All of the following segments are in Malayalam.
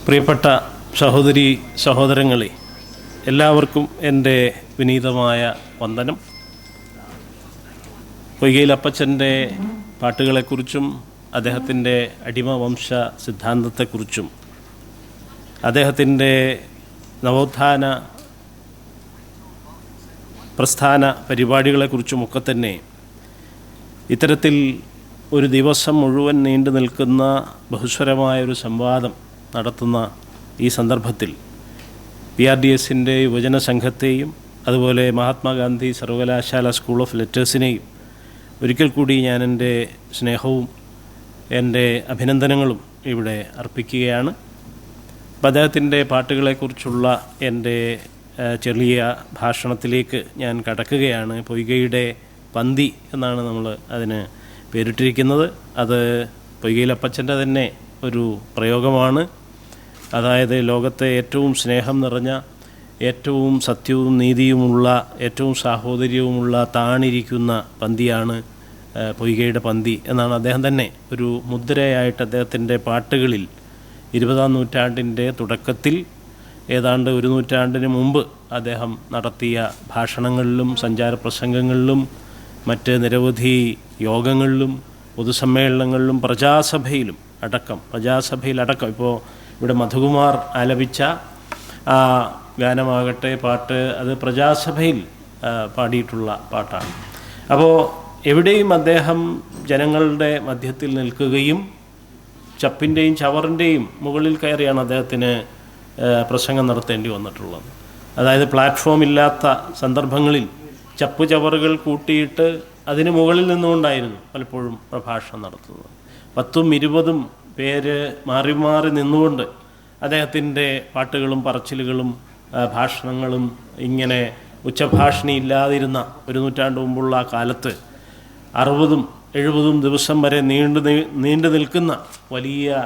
പ്രിയപ്പെട്ട സഹോദരി സഹോദരങ്ങളെ, എല്ലാവർക്കും എൻ്റെ വിനീതമായ വന്ദനം. പൊയ്കയിൽ അപ്പച്ചൻ്റെ പാട്ടുകളെക്കുറിച്ചും അദ്ദേഹത്തിൻ്റെ അടിമവംശ സിദ്ധാന്തത്തെക്കുറിച്ചും അദ്ദേഹത്തിൻ്റെ നവോത്ഥാന പ്രസ്ഥാന പരിപാടികളെക്കുറിച്ചുമൊക്കെ തന്നെ ഇത്തരത്തിൽ ഒരു ദിവസം മുഴുവൻ നീണ്ടു നിൽക്കുന്ന ബഹുസ്വരമായൊരു സംവാദം നടത്തുന്ന ഈ സന്ദർഭത്തിൽ PRDS-ൻ്റെ യുവജന സംഘത്തെയും അതുപോലെ മഹാത്മാഗാന്ധി സർവകലാശാല സ്കൂൾ ഓഫ് ലെറ്റേഴ്സിനെയും ഒരിക്കൽ കൂടി ഞാൻ എൻ്റെ സ്നേഹവും എൻ്റെ അഭിനന്ദനങ്ങളും ഇവിടെ അർപ്പിക്കുകയാണ്. അപ്പോൾ അദ്ദേഹത്തിൻ്റെ പാട്ടുകളെക്കുറിച്ചുള്ള എൻ്റെ ചെറിയ ഭാഷണത്തിലേക്ക് ഞാൻ കടക്കുകയാണ്. പൊയ്കയുടെ പന്തി എന്നാണ് നമ്മൾ അതിന് പേരിട്ടിരിക്കുന്നത്. അത് പൊയ്കയിലപ്പച്ചൻ്റെ തന്നെ ഒരു പ്രയോഗമാണ്. അതായത് ലോകത്തെ ഏറ്റവും സ്നേഹം നിറഞ്ഞ, ഏറ്റവും സത്യവും നീതിയുമുള്ള, ഏറ്റവും സാഹോദര്യവുമുള്ള താണിരിക്കുന്ന പന്തിയാണ് പൊയ്കയുടെ പന്തി എന്നാണ് അദ്ദേഹം തന്നെ ഒരു മുദ്രയായിട്ട് അദ്ദേഹത്തിൻ്റെ പാട്ടുകളിൽ 20-ാം നൂറ്റാണ്ടിൻ്റെ തുടക്കത്തിൽ ഏതാണ്ട് ഒരു നൂറ്റാണ്ടിന് മുമ്പ് അദ്ദേഹം നടത്തിയ ഭാഷണങ്ങളിലും സഞ്ചാരപ്രസംഗങ്ങളിലും മറ്റ് നിരവധി യോഗങ്ങളിലും പൊതുസമ്മേളനങ്ങളിലും പ്രജാസഭയിലടക്കം ഇപ്പോൾ ഇവിടെ മധുകുമാർ ആലപിച്ച ആ ഗാനമാകട്ടെ, പാട്ട്, അത് പ്രജാസഭയിൽ പാടിയിട്ടുള്ള പാട്ടാണ്. അപ്പോൾ എവിടെയും അദ്ദേഹം ജനങ്ങളുടെ മധ്യത്തിൽ നിൽക്കുകയും ചപ്പിൻ്റെയും ചവറിൻ്റെയും മുകളിൽ കയറിയാണ് അദ്ദേഹത്തിന് പ്രസംഗം നടത്തേണ്ടി വന്നിട്ടുള്ളത്. അതായത് പ്ലാറ്റ്ഫോം ഇല്ലാത്ത സന്ദർഭങ്ങളിൽ ചപ്പ് ചവറുകൾ കൂട്ടിയിട്ട് അതിന് മുകളിൽ നിന്നുകൊണ്ടായിരുന്നു പലപ്പോഴും പ്രഭാഷണം നടത്തുന്നത്. 10-20 പേര് മാറി മാറി നിന്നുകൊണ്ട് അദ്ദേഹത്തിൻ്റെ പാട്ടുകളും പറച്ചിലുകളും ഭാഷണങ്ങളും ഇങ്ങനെ ഉച്ചഭാഷണി ഇല്ലാതിരുന്ന ഒരു നൂറ്റാണ്ട് മുമ്പുള്ള കാലത്ത് 60-70 ദിവസം വരെ നീണ്ടു നിൽക്കുന്ന വലിയ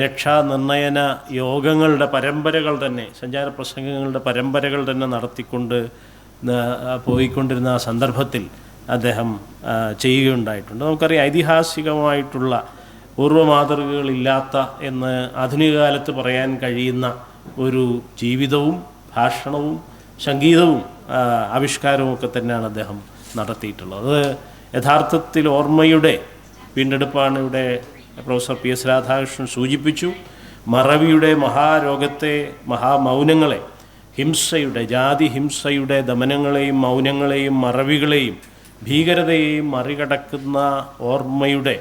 രക്ഷാനിർണയന യോഗങ്ങളുടെ പരമ്പരകൾ തന്നെ, സഞ്ചാരപ്രസംഗങ്ങളുടെ പരമ്പരകൾ തന്നെ നടത്തിക്കൊണ്ട് പോയിക്കൊണ്ടിരുന്ന ആ സന്ദർഭത്തിൽ അദ്ദേഹം ചെയ്യുകയുണ്ടായിട്ടുണ്ട്. നമുക്കറിയാം, ഐതിഹാസികമായിട്ടുള്ള പൂർവ്വമാതൃകകളില്ലാത്ത എന്ന് ആധുനിക കാലത്ത് പറയാൻ കഴിയുന്ന ഒരു ജീവിതവും ഭാഷണവും സംഗീതവും ആവിഷ്കാരവും ഒക്കെ തന്നെയാണ് അദ്ദേഹം നടത്തിയിട്ടുള്ളത്. അത് യഥാർത്ഥത്തിൽ ഓർമ്മയുടെ വീണ്ടെടുപ്പാണ്. ഇവിടെ പ്രൊഫസർ PS രാധാകൃഷ്ണൻ സൂചിപ്പിച്ചു. മറവിയുടെ മഹാരോഗത്തെ, മഹാമൗനങ്ങളെ, ഹിംസയുടെ, ജാതി ഹിംസയുടെ ദമനങ്ങളെയും മൗനങ്ങളെയും മറവികളെയും ഭീകരതയെയും മറികടക്കുന്ന ഓർമ്മയുടെ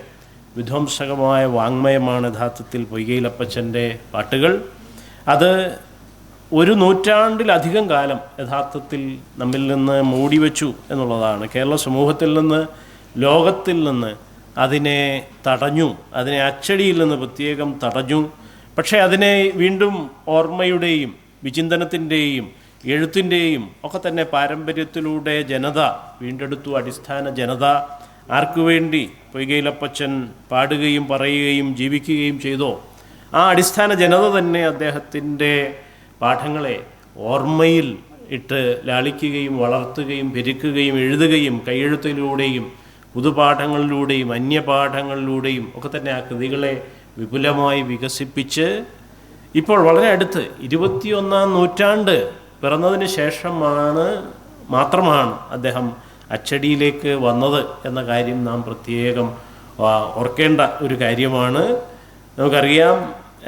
വിധ്വംസകമായ വാങ്മയമാണ് യഥാർത്ഥത്തിൽ പൊയ്കയിലപ്പച്ചൻ്റെ പാട്ടുകൾ. അത് ഒരു നൂറ്റാണ്ടിലധികം കാലം യഥാർത്ഥത്തിൽ നമ്മിൽ നിന്ന് മൂടിവെച്ചു എന്നുള്ളതാണ്. കേരള സമൂഹത്തിൽ നിന്ന്, ലോകത്തിൽ നിന്ന് അതിനെ തടഞ്ഞു, അതിനെ അച്ചടിയിൽ നിന്ന് പ്രത്യേകം തടഞ്ഞു. പക്ഷേ അതിനെ വീണ്ടും ഓർമ്മയുടെയും വിചിന്തനത്തിൻ്റെയും എഴുത്തിൻ്റെയും ഒക്കെ തന്നെ പാരമ്പര്യത്തിലൂടെ ജനത വീണ്ടെടുത്തു. അടിസ്ഥാന ജനത ആർക്കു വേണ്ടി പൊയ്കയിലപ്പച്ചൻ പാടുകയും പറയുകയും ജീവിക്കുകയും ചെയ്തോ, ആ അടിസ്ഥാന ജനത തന്നെ അദ്ദേഹത്തിൻ്റെ പാഠങ്ങളെ ഓർമ്മയിൽ ഇട്ട് ലാളിക്കുകയും വളർത്തുകയും പെരുക്കുകയും എഴുതുകയും കൈയെഴുത്തിലൂടെയും പുതുപാഠങ്ങളിലൂടെയും അന്യപാഠങ്ങളിലൂടെയും ഒക്കെ തന്നെ ആ കൃതികളെ വിപുലമായി വികസിപ്പിച്ച് ഇപ്പോൾ വളരെ അടുത്ത് 21-ാം നൂറ്റാണ്ട് പിറന്നതിന് ശേഷം മാത്രമാണ് അദ്ദേഹം അച്ചടിയിലേക്ക് വന്നത് എന്ന കാര്യം നാം പ്രത്യേകം ഓർക്കേണ്ട ഒരു കാര്യമാണ്. നമുക്കറിയാം,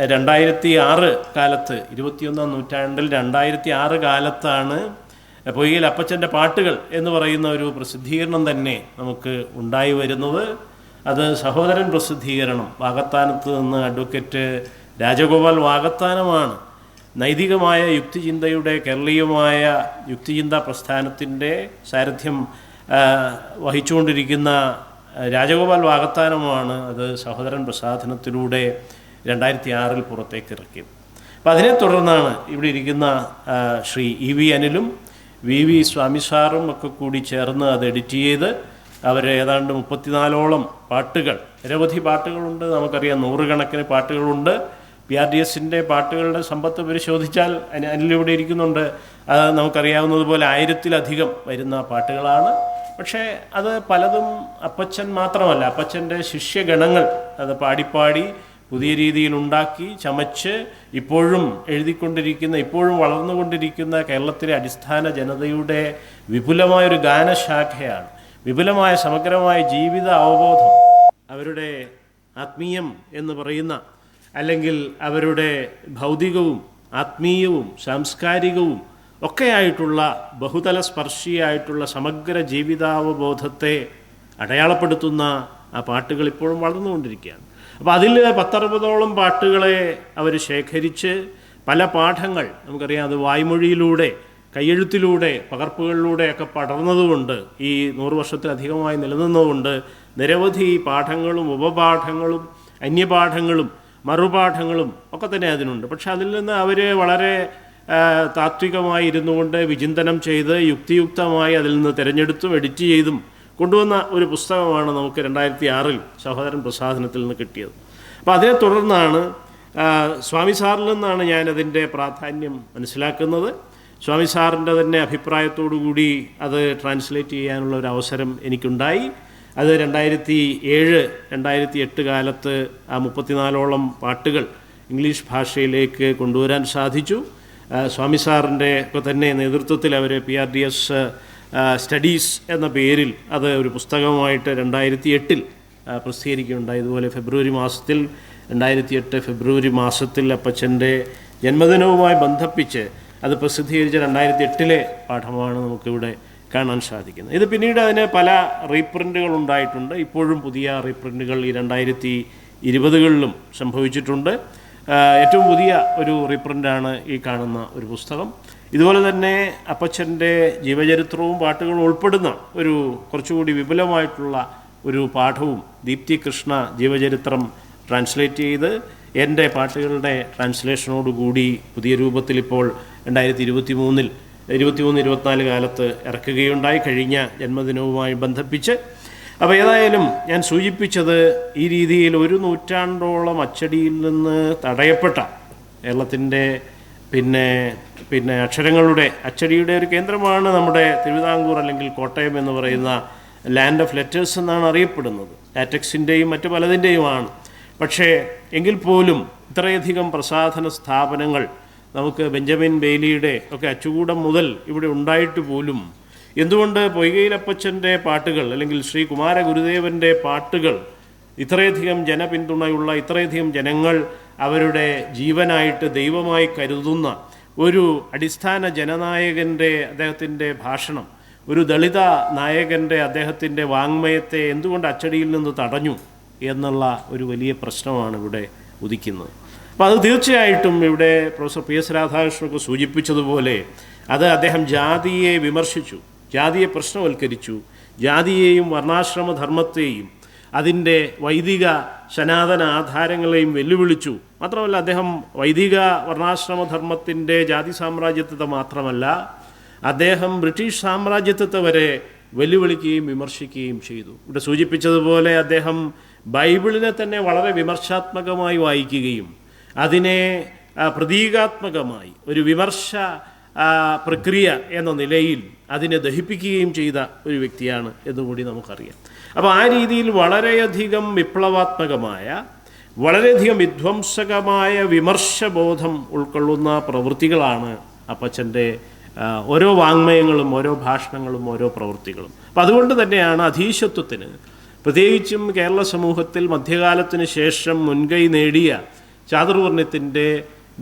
2006 കാലത്ത്, 21-ാം നൂറ്റാണ്ടിൽ 2006 കാലത്താണ് പൊയ്കയിലപ്പച്ചൻ്റെ പാട്ടുകൾ എന്ന് പറയുന്ന ഒരു പ്രസിദ്ധീകരണം തന്നെ നമുക്ക് ഉണ്ടായി വരുന്നത്. അത് സഹോദരൻ പ്രസിദ്ധീകരണം, വാകത്താനത്ത് നിന്ന് അഡ്വക്കേറ്റ് രാജഗോപാൽ വാകത്താനമാണ് നൈതികമായ യുക്തിചിന്തയുടെ, കേരളീയമായ യുക്തിചിന്താ പ്രസ്ഥാനത്തിൻ്റെ സാരഥ്യം വഹിച്ചുകൊണ്ടിരിക്കുന്ന രാജഗോപാൽ വാകത്താനമാണ് അത് സഹോദരൻ പ്രസാധനത്തിലൂടെ 2006 പുറത്തേക്ക് ഇറക്കിയത്. അപ്പം അതിനെ തുടർന്നാണ് ഇവിടെ ഇരിക്കുന്ന ശ്രീ EV അനിലും VV സ്വാമി സാറും ഒക്കെ കൂടി ചേർന്ന് അത് എഡിറ്റ് ചെയ്ത് അവർ ഏതാണ്ട് 34ഓളം പാട്ടുകൾ, നിരവധി പാട്ടുകളുണ്ട്, നമുക്കറിയാം നൂറുകണക്കിന് പാട്ടുകളുണ്ട്. PRDS-ൻ്റെ പാട്ടുകളുടെ സമ്പത്ത് പരിശോധിച്ചാൽ അനിലിവിടെ ഇരിക്കുന്നുണ്ട്, അത് നമുക്കറിയാവുന്നതുപോലെ 1000-ത്തിലധികം വരുന്ന പാട്ടുകളാണ്. പക്ഷേ അത് പലതും അപ്പച്ചൻ മാത്രമല്ല, അപ്പച്ചൻ്റെ ശിഷ്യഗണങ്ങൾ അത് പാടിപ്പാടി പുതിയ രീതിയിൽ ഉണ്ടാക്കി ചമച്ച് ഇപ്പോഴും എഴുതിക്കൊണ്ടിരിക്കുന്ന, ഇപ്പോഴും വളർന്നുകൊണ്ടിരിക്കുന്ന കേരളത്തിലെ അടിസ്ഥാന ജനതയുടെ വിപുലമായൊരു ഗാനശാഖയാണ്. വിപുലമായ സമഗ്രമായ ജീവിത അവബോധം, അവരുടെ ആത്മീയം എന്ന് പറയുന്ന, അല്ലെങ്കിൽ അവരുടെ ഭൗതികവും ആത്മീയവും സാംസ്കാരികവും ഒക്കെയായിട്ടുള്ള ബഹുതല സ്പർശിയായിട്ടുള്ള സമഗ്ര ജീവിതാവബോധത്തെ അടയാളപ്പെടുത്തുന്ന ആ പാട്ടുകൾ ഇപ്പോഴും വളർന്നുകൊണ്ടിരിക്കുകയാണ്. അപ്പോൾ അതിൽ 10-60ഓളം പാട്ടുകളെ അവർ ശേഖരിച്ച് പല പാഠങ്ങൾ, നമുക്കറിയാം അത് വായ്മൊഴിയിലൂടെ, കയ്യെഴുത്തിലൂടെ, പകർപ്പുകളിലൂടെയൊക്കെ പടർന്നതുകൊണ്ട്, ഈ 100 വർഷത്തിലധികമായി നിലനിന്നതുകൊണ്ട് നിരവധി പാഠങ്ങളും ഉപപാഠങ്ങളും അന്യപാഠങ്ങളും മറുപാഠങ്ങളും ഒക്കെ തന്നെ അതിനുണ്ട്. പക്ഷെ അതിൽ നിന്ന് അവർ വളരെ താത്വികമായി ഇരുന്നു കൊണ്ട് വിചിന്തനം ചെയ്ത് യുക്തിയുക്തമായി അതിൽ നിന്ന് തിരഞ്ഞെടുത്തും എഡിറ്റ് ചെയ്തും കൊണ്ടുവന്ന ഒരു പുസ്തകമാണ് നമുക്ക് 2006 സഹോദരൻ പ്രസാധനത്തിൽ നിന്ന് കിട്ടിയത്. അപ്പോൾ അതിനെ തുടർന്നാണ് സ്വാമി സാറിൽ നിന്നാണ് ഞാനതിൻ്റെ പ്രാധാന്യം മനസ്സിലാക്കുന്നത്. സ്വാമി സാറിൻ്റെ തന്നെ അഭിപ്രായത്തോടു കൂടി അത് ട്രാൻസ്ലേറ്റ് ചെയ്യാനുള്ള ഒരു അവസരം എനിക്കുണ്ടായി. അത് 2007-2008 കാലത്ത് ആ 34ഓളം പാട്ടുകൾ ഇംഗ്ലീഷ് ഭാഷയിലേക്ക് കൊണ്ടുവരാൻ സാധിച്ചു. സ്വാമി സാറിൻ്റെ ഒക്കെ തന്നെ നേതൃത്വത്തിൽ അവർ PRDS സ്റ്റഡീസ് എന്ന പേരിൽ അത് ഒരു പുസ്തകമായിട്ട് 2008 പ്രസിദ്ധീകരിക്കുകയുണ്ടായി. ഇതുപോലെ 2008 ഫെബ്രുവരി മാസത്തിൽ അപ്പച്ചൻ്റെ ജന്മദിനവുമായി ബന്ധിപ്പിച്ച് അത് പ്രസിദ്ധീകരിച്ച 2008 പാഠമാണ് നമുക്കിവിടെ കാണാൻ സാധിക്കുന്നത്. ഇത് പിന്നീട് അതിന് പല റീപ്രിൻ്റുകൾ ഉണ്ടായിട്ടുണ്ട്. ഇപ്പോഴും പുതിയ റീപ്രിൻ്റുകൾ ഈ 2020കളിലും സംഭവിച്ചിട്ടുണ്ട്. ഏറ്റവും പുതിയ ഒരു റീപ്രിൻ്റാണ് ഈ കാണുന്ന ഒരു പുസ്തകം. ഇതുപോലെ തന്നെ അപ്പച്ചൻ്റെ ജീവചരിത്രവും പാട്ടുകളും ഉൾപ്പെടുന്ന ഒരു കുറച്ചുകൂടി വിപുലമായിട്ടുള്ള ഒരു പാഠവും ദീപ്തി കൃഷ്ണ ജീവചരിത്രം ട്രാൻസ്ലേറ്റ് ചെയ്ത് എൻ്റെ പാട്ടുകളുടെ ട്രാൻസ്ലേഷനോടുകൂടി പുതിയ രൂപത്തിൽ ഇപ്പോൾ 2023-24 കാലത്ത് ഇറക്കുകയുണ്ടായി, കഴിഞ്ഞ ജന്മദിനവുമായി ബന്ധിപ്പിച്ച്. അപ്പോൾ ഏതായാലും ഞാൻ സൂചിപ്പിച്ചത് ഈ രീതിയിൽ 1 നൂറ്റാണ്ടോളം അച്ചടിയിൽ നിന്ന് തടയപ്പെട്ട കേരളത്തിൻ്റെ പിന്നെ അച്ചടിയുടെ ഒരു കേന്ദ്രമാണ് നമ്മുടെ തിരുവിതാംകൂർ അല്ലെങ്കിൽ കോട്ടയം എന്ന് പറയുന്ന ലാൻഡ് ഓഫ് ലെറ്റേഴ്സ് എന്നാണ് അറിയപ്പെടുന്നത്. ലാറ്റക്സിൻ്റെയും മറ്റു പലതിൻ്റെയുമാണ്. പക്ഷേ എങ്കിൽ പോലും ഇത്രയധികം പ്രസാധന സ്ഥാപനങ്ങൾ നമുക്ക് ബെഞ്ചമിൻ ബെയ്ലിയുടെ ഒക്കെ അച്ചുകൂടം മുതൽ ഇവിടെ ഉണ്ടായിട്ട് പോലും എന്തുകൊണ്ട് പൊയ്കയിലപ്പച്ചൻ്റെ പാട്ടുകൾ അല്ലെങ്കിൽ ശ്രീ കുമാര ഗുരുദേവൻ്റെ പാട്ടുകൾ ഇത്രയധികം ജനപിന്തുണയുള്ള, ഇത്രയധികം ജനങ്ങൾ അവരുടെ ജീവനായിട്ട് ദൈവമായി കരുതുന്ന ഒരു അടിസ്ഥാന ജനനായകൻ്റെ അദ്ദേഹത്തിൻ്റെ ഭാഷണം, ഒരു ദളിത നായകൻ്റെ അദ്ദേഹത്തിൻ്റെ വാങ്മയത്തെ എന്തുകൊണ്ട് അച്ചടിയിൽ നിന്ന് തടഞ്ഞു എന്നുള്ള ഒരു വലിയ പ്രശ്നമാണ് ഇവിടെ ഉദിക്കുന്നത്. അപ്പോൾ അത് തീർച്ചയായിട്ടും ഇവിടെ പ്രൊഫസർ PS രാധാകൃഷ്ണനൊക്കെ സൂചിപ്പിച്ചതുപോലെ അത് അദ്ദേഹം ജാതിയെ വിമർശിച്ചു, ജാതിയെ പ്രശ്നവൽക്കരിച്ചു, ജാതിയെയും വർണ്ണാശ്രമധർമ്മത്തെയും അതിൻ്റെ വൈദിക സനാതന ആധാരങ്ങളെയും വെല്ലുവിളിച്ചു. മാത്രമല്ല അദ്ദേഹം വൈദിക വർണ്ണാശ്രമധർമ്മത്തിൻ്റെ ജാതി സാമ്രാജ്യത്വത്തെ മാത്രമല്ല, അദ്ദേഹം ബ്രിട്ടീഷ് സാമ്രാജ്യത്വത്തെ വരെ വെല്ലുവിളിക്കുകയും വിമർശിക്കുകയും ചെയ്തു. ഇവിടെ സൂചിപ്പിച്ചതുപോലെ അദ്ദേഹം ബൈബിളിനെ തന്നെ വളരെ വിമർശാത്മകമായി വായിക്കുകയും അതിനെ പ്രതീകാത്മകമായി ഒരു വിമർശ പ്രക്രിയ എന്ന നിലയിൽ അതിനെ ദഹിപ്പിക്കുകയും ചെയ്ത ഒരു വ്യക്തിയാണ് എന്നുകൂടി നമുക്കറിയാം. അപ്പോൾ ആ രീതിയിൽ വളരെയധികം വിപ്ലവാത്മകമായ, വളരെയധികം വിധ്വംസകമായ വിമർശബോധം ഉൾക്കൊള്ളുന്ന പ്രവൃത്തികളാണ് അപ്പച്ചൻ്റെ ഓരോ വാങ്മയങ്ങളും ഓരോ ഭാഷണങ്ങളും ഓരോ പ്രവൃത്തികളും. അപ്പം അതുകൊണ്ട് തന്നെയാണ് അധീശത്വത്തിന്, പ്രത്യേകിച്ചും കേരള സമൂഹത്തിൽ മധ്യകാലത്തിന് ശേഷം മുൻകൈ നേടിയ ചാതുർവർണ്ണത്തിൻ്റെ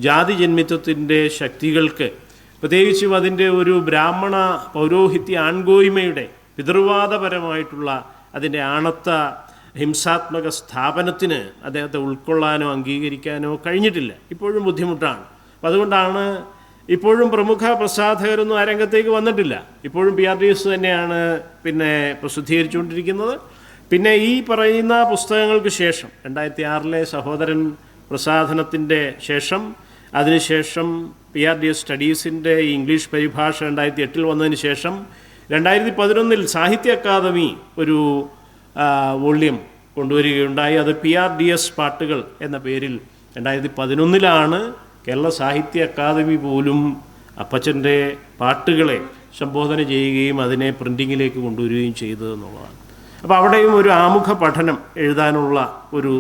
ജാതിജന്മിത്വത്തിൻ്റെ ശക്തികൾക്ക്, പ്രത്യേകിച്ചും അതിൻ്റെ ഒരു ബ്രാഹ്മണ പൗരോഹിത്യ ആൺകോയ്മയുടെ പിതൃവാദപരമായിട്ടുള്ള അതിൻ്റെ ആണത്ത ഹിംസാത്മക സ്ഥാപനത്തിന് അദ്ദേഹത്തെ ഉൾക്കൊള്ളാനോ അംഗീകരിക്കാനോ കഴിഞ്ഞിട്ടില്ല. ഇപ്പോഴും ബുദ്ധിമുട്ടാണ്. അപ്പം അതുകൊണ്ടാണ് ഇപ്പോഴും പ്രമുഖ പ്രസാധകരൊന്നും ആ രംഗത്തേക്ക് വന്നിട്ടില്ല. ഇപ്പോഴും PRDS തന്നെയാണ് പ്രസിദ്ധീകരിച്ചുകൊണ്ടിരിക്കുന്നത്. പിന്നെ ഈ പറയുന്ന പുസ്തകങ്ങൾക്ക് ശേഷം 2006 സഹോദരൻ പ്രസാധനത്തിൻ്റെ ശേഷം, അതിനുശേഷം PRDS സ്റ്റഡീസിൻ്റെ ഇംഗ്ലീഷ് പരിഭാഷ 2008 വന്നതിന് ശേഷം 2011 സാഹിത്യ അക്കാദമി ഒരു വോള്യം കൊണ്ടുവരികയുണ്ടായി. അത് PRDS പാട്ടുകൾ എന്ന പേരിൽ 2011 കേരള സാഹിത്യ അക്കാദമി പോലും അപ്പച്ചൻ്റെ പാട്ടുകളെ സംബോധന ചെയ്യുകയും അതിനെ പ്രിൻറ്റിങ്ങിലേക്ക് കൊണ്ടുവരികയും ചെയ്തതെന്നുള്ളതാണ്. അപ്പോൾ അവിടെയും ഒരു ആമുഖ പഠനം എഴുതാനുള്ള ഒരു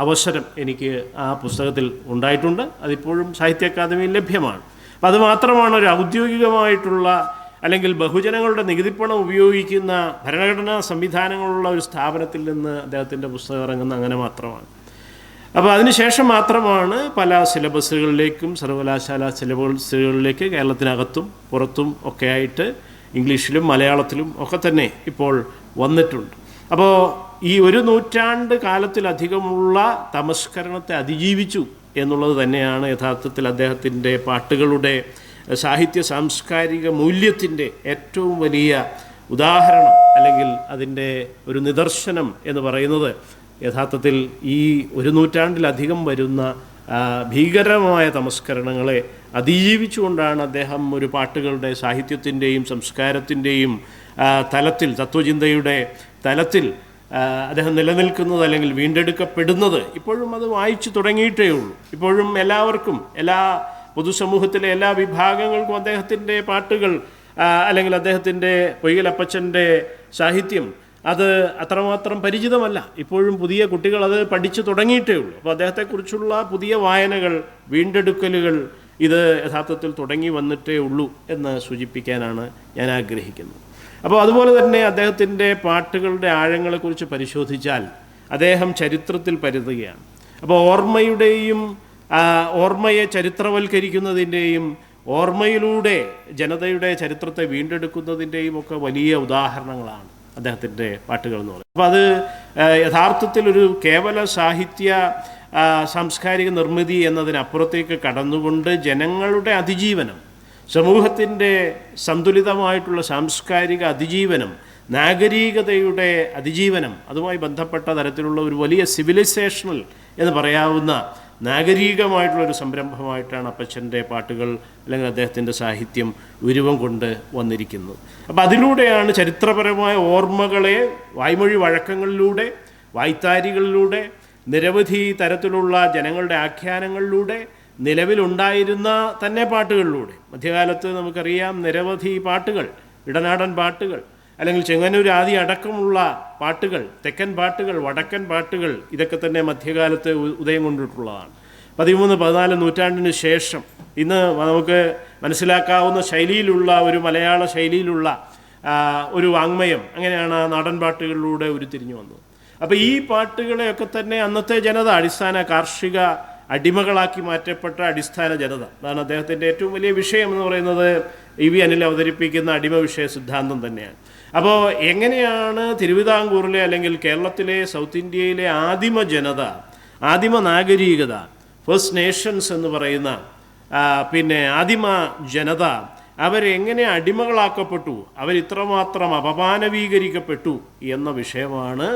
അവസരം എനിക്ക് ആ പുസ്തകത്തിൽ ഉണ്ടായിട്ടുണ്ട്. അതിപ്പോഴും സാഹിത്യ അക്കാദമിയിൽ ലഭ്യമാണ്. അപ്പം അതുമാത്രമാണ് ഒരു ഔദ്യോഗികമായിട്ടുള്ള അല്ലെങ്കിൽ ബഹുജനങ്ങളുടെ നികുതിപ്പണം ഉപയോഗിക്കുന്ന ഭരണഘടനാ സംവിധാനങ്ങളുള്ള ഒരു സ്ഥാപനത്തിൽ നിന്ന് അദ്ദേഹത്തിൻ്റെ പുസ്തകം ഇറങ്ങുന്ന അങ്ങനെ മാത്രമാണ്. അപ്പോൾ അതിനുശേഷം മാത്രമാണ് പല സിലബസുകളിലേക്കും സർവകലാശാല സിലബസുകളിലേക്ക് കേരളത്തിനകത്തും പുറത്തും ഒക്കെ ആയിട്ട് ഇംഗ്ലീഷിലും മലയാളത്തിലും ഒക്കെ തന്നെ ഇപ്പോൾ വന്നിട്ടുണ്ട്. അപ്പോൾ ഈ 1 നൂറ്റാണ്ട് കാലത്തിലധികമുള്ള തമസ്കരണത്തെ അതിജീവിച്ചു എന്നുള്ളത് തന്നെയാണ് യഥാർത്ഥത്തിൽ അദ്ദേഹത്തിൻ്റെ പാട്ടുകളുടെ സാഹിത്യ സാംസ്കാരിക മൂല്യത്തിൻ്റെ ഏറ്റവും വലിയ ഉദാഹരണം അല്ലെങ്കിൽ അതിൻ്റെ ഒരു നിദർശനം എന്ന് പറയുന്നത്. യഥാർത്ഥത്തിൽ ഈ 1 നൂറ്റാണ്ടിലധികം വരുന്ന ഭീകരമായ തമസ്കരണങ്ങളെ അതിജീവിച്ചുകൊണ്ടാണ് അദ്ദേഹം ഒരു പാട്ടുകളുടെ സാഹിത്യത്തിൻ്റെയും സംസ്കാരത്തിൻ്റെയും തലത്തിൽ, തത്വചിന്തയുടെ തലത്തിൽ അദ്ദേഹം നിലനിൽക്കുന്നത് അല്ലെങ്കിൽ വീണ്ടെടുക്കപ്പെടുന്നത്. ഇപ്പോഴും അത് വായിച്ചു തുടങ്ങിയിട്ടേ ഉള്ളൂ. ഇപ്പോഴും എല്ലാവർക്കും, എല്ലാ പൊതുസമൂഹത്തിലെ എല്ലാ വിഭാഗങ്ങൾക്കും അദ്ദേഹത്തിൻ്റെ പാട്ടുകൾ അല്ലെങ്കിൽ അദ്ദേഹത്തിൻ്റെ പൊയ്കൽ അപ്പച്ചൻ്റെ സാഹിത്യം അത് അത്രമാത്രം പരിചിതമല്ല. ഇപ്പോഴും പുതിയ കുട്ടികൾ അത് പഠിച്ചു തുടങ്ങിയിട്ടേ ഉള്ളൂ. അപ്പോൾ അദ്ദേഹത്തെക്കുറിച്ചുള്ള പുതിയ വായനകൾ, വീണ്ടെടുക്കലുകൾ ഇത് യഥാർത്ഥത്തിൽ തുടങ്ങി വന്നിട്ടേ ഉള്ളൂ എന്ന് സൂചിപ്പിക്കാനാണ് ഞാൻ ആഗ്രഹിക്കുന്നത്. അപ്പോൾ അതുപോലെ തന്നെ അദ്ദേഹത്തിൻ്റെ പാട്ടുകളുടെ ആഴങ്ങളെക്കുറിച്ച് പരിശോധിച്ചാൽ അദ്ദേഹം ചരിത്രത്തിൽ പരതുകയാണ്. അപ്പോൾ ഓർമ്മയെ ചരിത്രവൽക്കരിക്കുന്നതിൻ്റെയും ഓർമ്മയിലൂടെ ജനതയുടെ ചരിത്രത്തെ വീണ്ടെടുക്കുന്നതിൻ്റെയും ഒക്കെ വലിയ ഉദാഹരണങ്ങളാണ് അദ്ദേഹത്തിൻ്റെ പാട്ടുകൾ എന്ന് പറയുന്നത്. അപ്പോൾ അത് യഥാർത്ഥത്തിൽ ഒരു കേവല സാഹിത്യ സാംസ്കാരിക നിർമ്മിതി എന്നതിനപ്പുറത്തേക്ക് കടന്നുകൊണ്ട് ജനങ്ങളുടെ അതിജീവനം, സമൂഹത്തിൻ്റെ സന്തുലിതമായിട്ടുള്ള സാംസ്കാരിക അതിജീവനം, നാഗരികതയുടെ അതിജീവനം, അതുമായി ബന്ധപ്പെട്ട തരത്തിലുള്ള ഒരു വലിയ സിവിലൈസേഷണൽ എന്ന് പറയാവുന്ന നാഗരികമായിട്ടുള്ളൊരു സംരംഭമായിട്ടാണ് അപ്പച്ചൻ്റെ പാട്ടുകൾ അല്ലെങ്കിൽ അദ്ദേഹത്തിൻ്റെ സാഹിത്യം ഉരുവം കൊണ്ട് വന്നിരിക്കുന്നത്. അപ്പോൾ അതിലൂടെയാണ് ചരിത്രപരമായ ഓർമ്മകളെ വായ്മൊഴി വഴക്കങ്ങളിലൂടെ, വായ്ത്താരികളിലൂടെ, നിരവധി തരത്തിലുള്ള ജനങ്ങളുടെ ആഖ്യാനങ്ങളിലൂടെ, നിലവിലുണ്ടായിരുന്ന തന്നെ പാട്ടുകളിലൂടെ. മധ്യകാലത്ത് നമുക്കറിയാം നിരവധി പാട്ടുകൾ, ഇടനാടൻ പാട്ടുകൾ അല്ലെങ്കിൽ ചെങ്ങന്നൂർ ആദി അടക്കമുള്ള പാട്ടുകൾ, തെക്കൻ പാട്ടുകൾ, വടക്കൻ പാട്ടുകൾ, ഇതൊക്കെ തന്നെ മധ്യകാലത്ത് ഉദയം കൊണ്ടിട്ടുള്ളതാണ്. 13-14 നൂറ്റാണ്ടിന് ശേഷം ഇന്ന് നമുക്ക് മനസ്സിലാക്കാവുന്ന ശൈലിയിലുള്ള ഒരു മലയാള ശൈലിയിലുള്ള ഒരു വാങ്മയം അങ്ങനെയാണ് നാടൻ പാട്ടുകളിലൂടെ ഉരുത്തിരിഞ്ഞു വന്നത്. അപ്പോൾ ഈ പാട്ടുകളെയൊക്കെ തന്നെ അന്നത്തെ ജനത അടിസ്ഥാന കാർഷിക അടിമകളാക്കി മാറ്റപ്പെട്ട അടിസ്ഥാന ജനത, അതാണ് അദ്ദേഹത്തിൻ്റെ ഏറ്റവും വലിയ വിഷയം എന്ന് പറയുന്നത്. ഇ.വി. അനിൽ അവതരിപ്പിക്കുന്ന അടിമ വിഷയ സിദ്ധാന്തം തന്നെയാണ്. അപ്പോൾ എങ്ങനെയാണ് തിരുവിതാംകൂറിലെ അല്ലെങ്കിൽ കേരളത്തിലെ സൗത്ത് ഇന്ത്യയിലെ ആദിമ ജനത, ആദിമ നാഗരികത, ഫസ്റ്റ് നേഷൻസ് എന്ന് പറയുന്ന പിന്നെ ആദിമ ജനത അവരെങ്ങനെ അടിമകളാക്കപ്പെട്ടു, അവരിത്രമാത്രം അപമാനവീകരിക്കപ്പെട്ടു എന്ന വിഷയമാണ്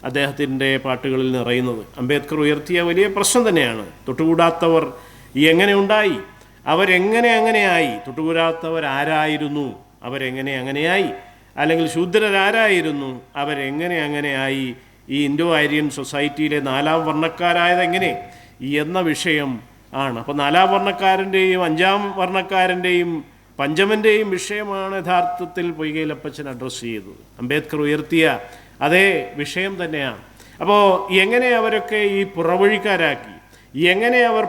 അദ്ദേഹത്തിൻ്റെ പാട്ടുകളിൽ നിറയുന്നത്. അംബേദ്കർ ഉയർത്തിയ വലിയ പ്രശ്നം തന്നെയാണ്. തൊട്ടുകൂടാത്തവർ എങ്ങനെ ഉണ്ടായി, അവരെങ്ങനെ അങ്ങനെയായി, തൊട്ടുകൂടാത്തവർ ആരായിരുന്നു, അവരെങ്ങനെ അങ്ങനെയായി, അല്ലെങ്കിൽ ശൂദ്രരാരായിരുന്നു, അവരെങ്ങനെ അങ്ങനെയായി, ഈ ഇൻഡോ ആര്യൻ സൊസൈറ്റിയിലെ 4ാം വർണ്ണക്കാരായത് എങ്ങനെ എന്ന വിഷയം ആണ്. അപ്പോൾ 4ാം വർണ്ണക്കാരൻ്റെയും 5ാം വർണ്ണക്കാരൻ്റെയും പഞ്ചമൻ്റെയും വിഷയമാണ് യഥാർത്ഥത്തിൽ പൊയ്കയിൽ അപ്പച്ചൻ അഡ്രസ്സ് ചെയ്തത്. അംബേദ്കർ ഉയർത്തിയ അതേ വിഷയം തന്നെയാണ്. അപ്പോൾ എങ്ങനെ അവരൊക്കെ ഈ പുറവഴിക്കാരാക്കി, എങ്ങനെ അവർ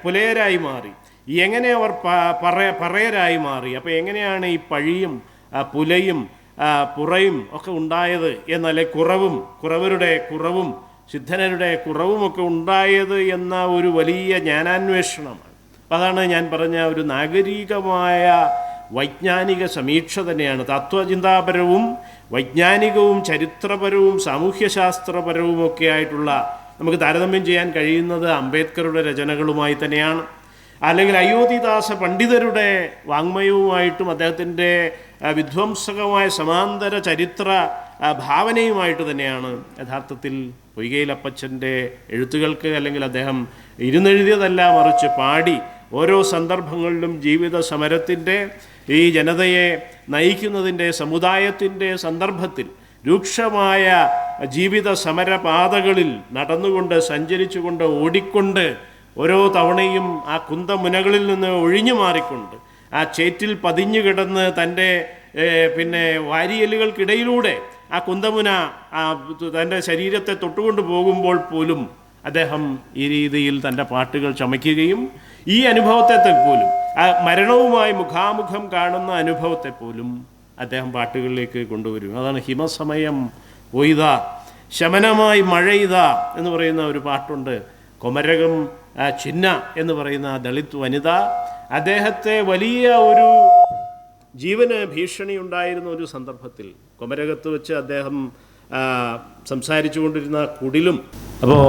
പുലയരായി മാറി, എങ്ങനെ അവർ പറയരായി മാറി, അപ്പോൾ എങ്ങനെയാണ് ഈ പഴിയും പുലയും പുറയും ഒക്കെ ഉണ്ടായത് എന്നല്ലേ, കുറവരുടെ കുറവും സിദ്ധനരുടെ കുറവുമൊക്കെ ഉണ്ടായത് എന്ന ഒരു വലിയ ജ്ഞാനാന്വേഷണമാണ്. അപ്പം അതാണ് ഞാൻ പറഞ്ഞ ഒരു നാഗരികമായ വൈജ്ഞാനിക സമീക്ഷ തന്നെയാണ്. തത്വചിന്താപരവും വൈജ്ഞാനികവും ചരിത്രപരവും സാമൂഹ്യശാസ്ത്രപരവും ഒക്കെ ആയിട്ടുള്ള നമുക്ക് താരതമ്യം ചെയ്യാൻ കഴിയുന്നത് അംബേദ്കറുടെ രചനകളുമായി തന്നെയാണ്, അല്ലെങ്കിൽ അയോധ്യദാസ പണ്ഡിതരുടെ വാങ്മയവുമായിട്ടും അദ്ദേഹത്തിൻ്റെ വിധ്വംസകമായ സമാന്തര ചരിത്ര ഭാവനയുമായിട്ട് തന്നെയാണ് യഥാർത്ഥത്തിൽ പൊയ്കയിൽ അപ്പച്ചൻ്റെ എഴുത്തുകൾക്ക്, അല്ലെങ്കിൽ അദ്ദേഹം ഇരുന്നെഴുതിയതല്ല മറിച്ച് പാടി ഓരോ സന്ദർഭങ്ങളിലും ജീവിത സമരത്തിൻ്റെ, ഈ ജനതയെ നയിക്കുന്നതിൻ്റെ, സമുദായത്തിൻ്റെ സന്ദർഭത്തിൽ രൂക്ഷമായ ജീവിത സമരപാതകളിൽ നടന്നുകൊണ്ട്, സഞ്ചരിച്ചുകൊണ്ട്, ഓടിക്കൊണ്ട്, ഓരോ തവണയും ആ കുന്തമുനകളിൽ നിന്ന് ഒഴിഞ്ഞു മാറിക്കൊണ്ട്, ആ ചേറ്റിൽ പതിഞ്ഞു കിടന്ന് തൻ്റെ വാരിയലുകൾക്കിടയിലൂടെ ആ കുന്തമുന തൻ്റെ ശരീരത്തെ തൊട്ടുകൊണ്ട് പോകുമ്പോൾ പോലും അദ്ദേഹം ഈ രീതിയിൽ തൻ്റെ പാട്ടുകൾ ചമയ്ക്കുകയും ഈ അനുഭവത്തെ പോലും ആ മരണവുമായി മുഖാമുഖം കാണുന്ന അനുഭവത്തെ പോലും അദ്ദേഹം പാട്ടുകളിലേക്ക് കൊണ്ടുവരും. അതാണ് ഹിമസമയം ഒയ്ത ശമനമായി മഴയിത എന്ന് പറയുന്ന ഒരു പാട്ടുണ്ട്. കൊമരകം ചിന്ന എന്ന് പറയുന്ന ദളിത് വനിത അദ്ദേഹത്തെ വലിയ ഒരു ജീവന് ഭീഷണി ഉണ്ടായിരുന്ന ഒരു സന്ദർഭത്തിൽ കൊമരകത്ത് വെച്ച് അദ്ദേഹം സംസാരിച്ചു കൊണ്ടിരുന്ന കുടിലും. അപ്പോൾ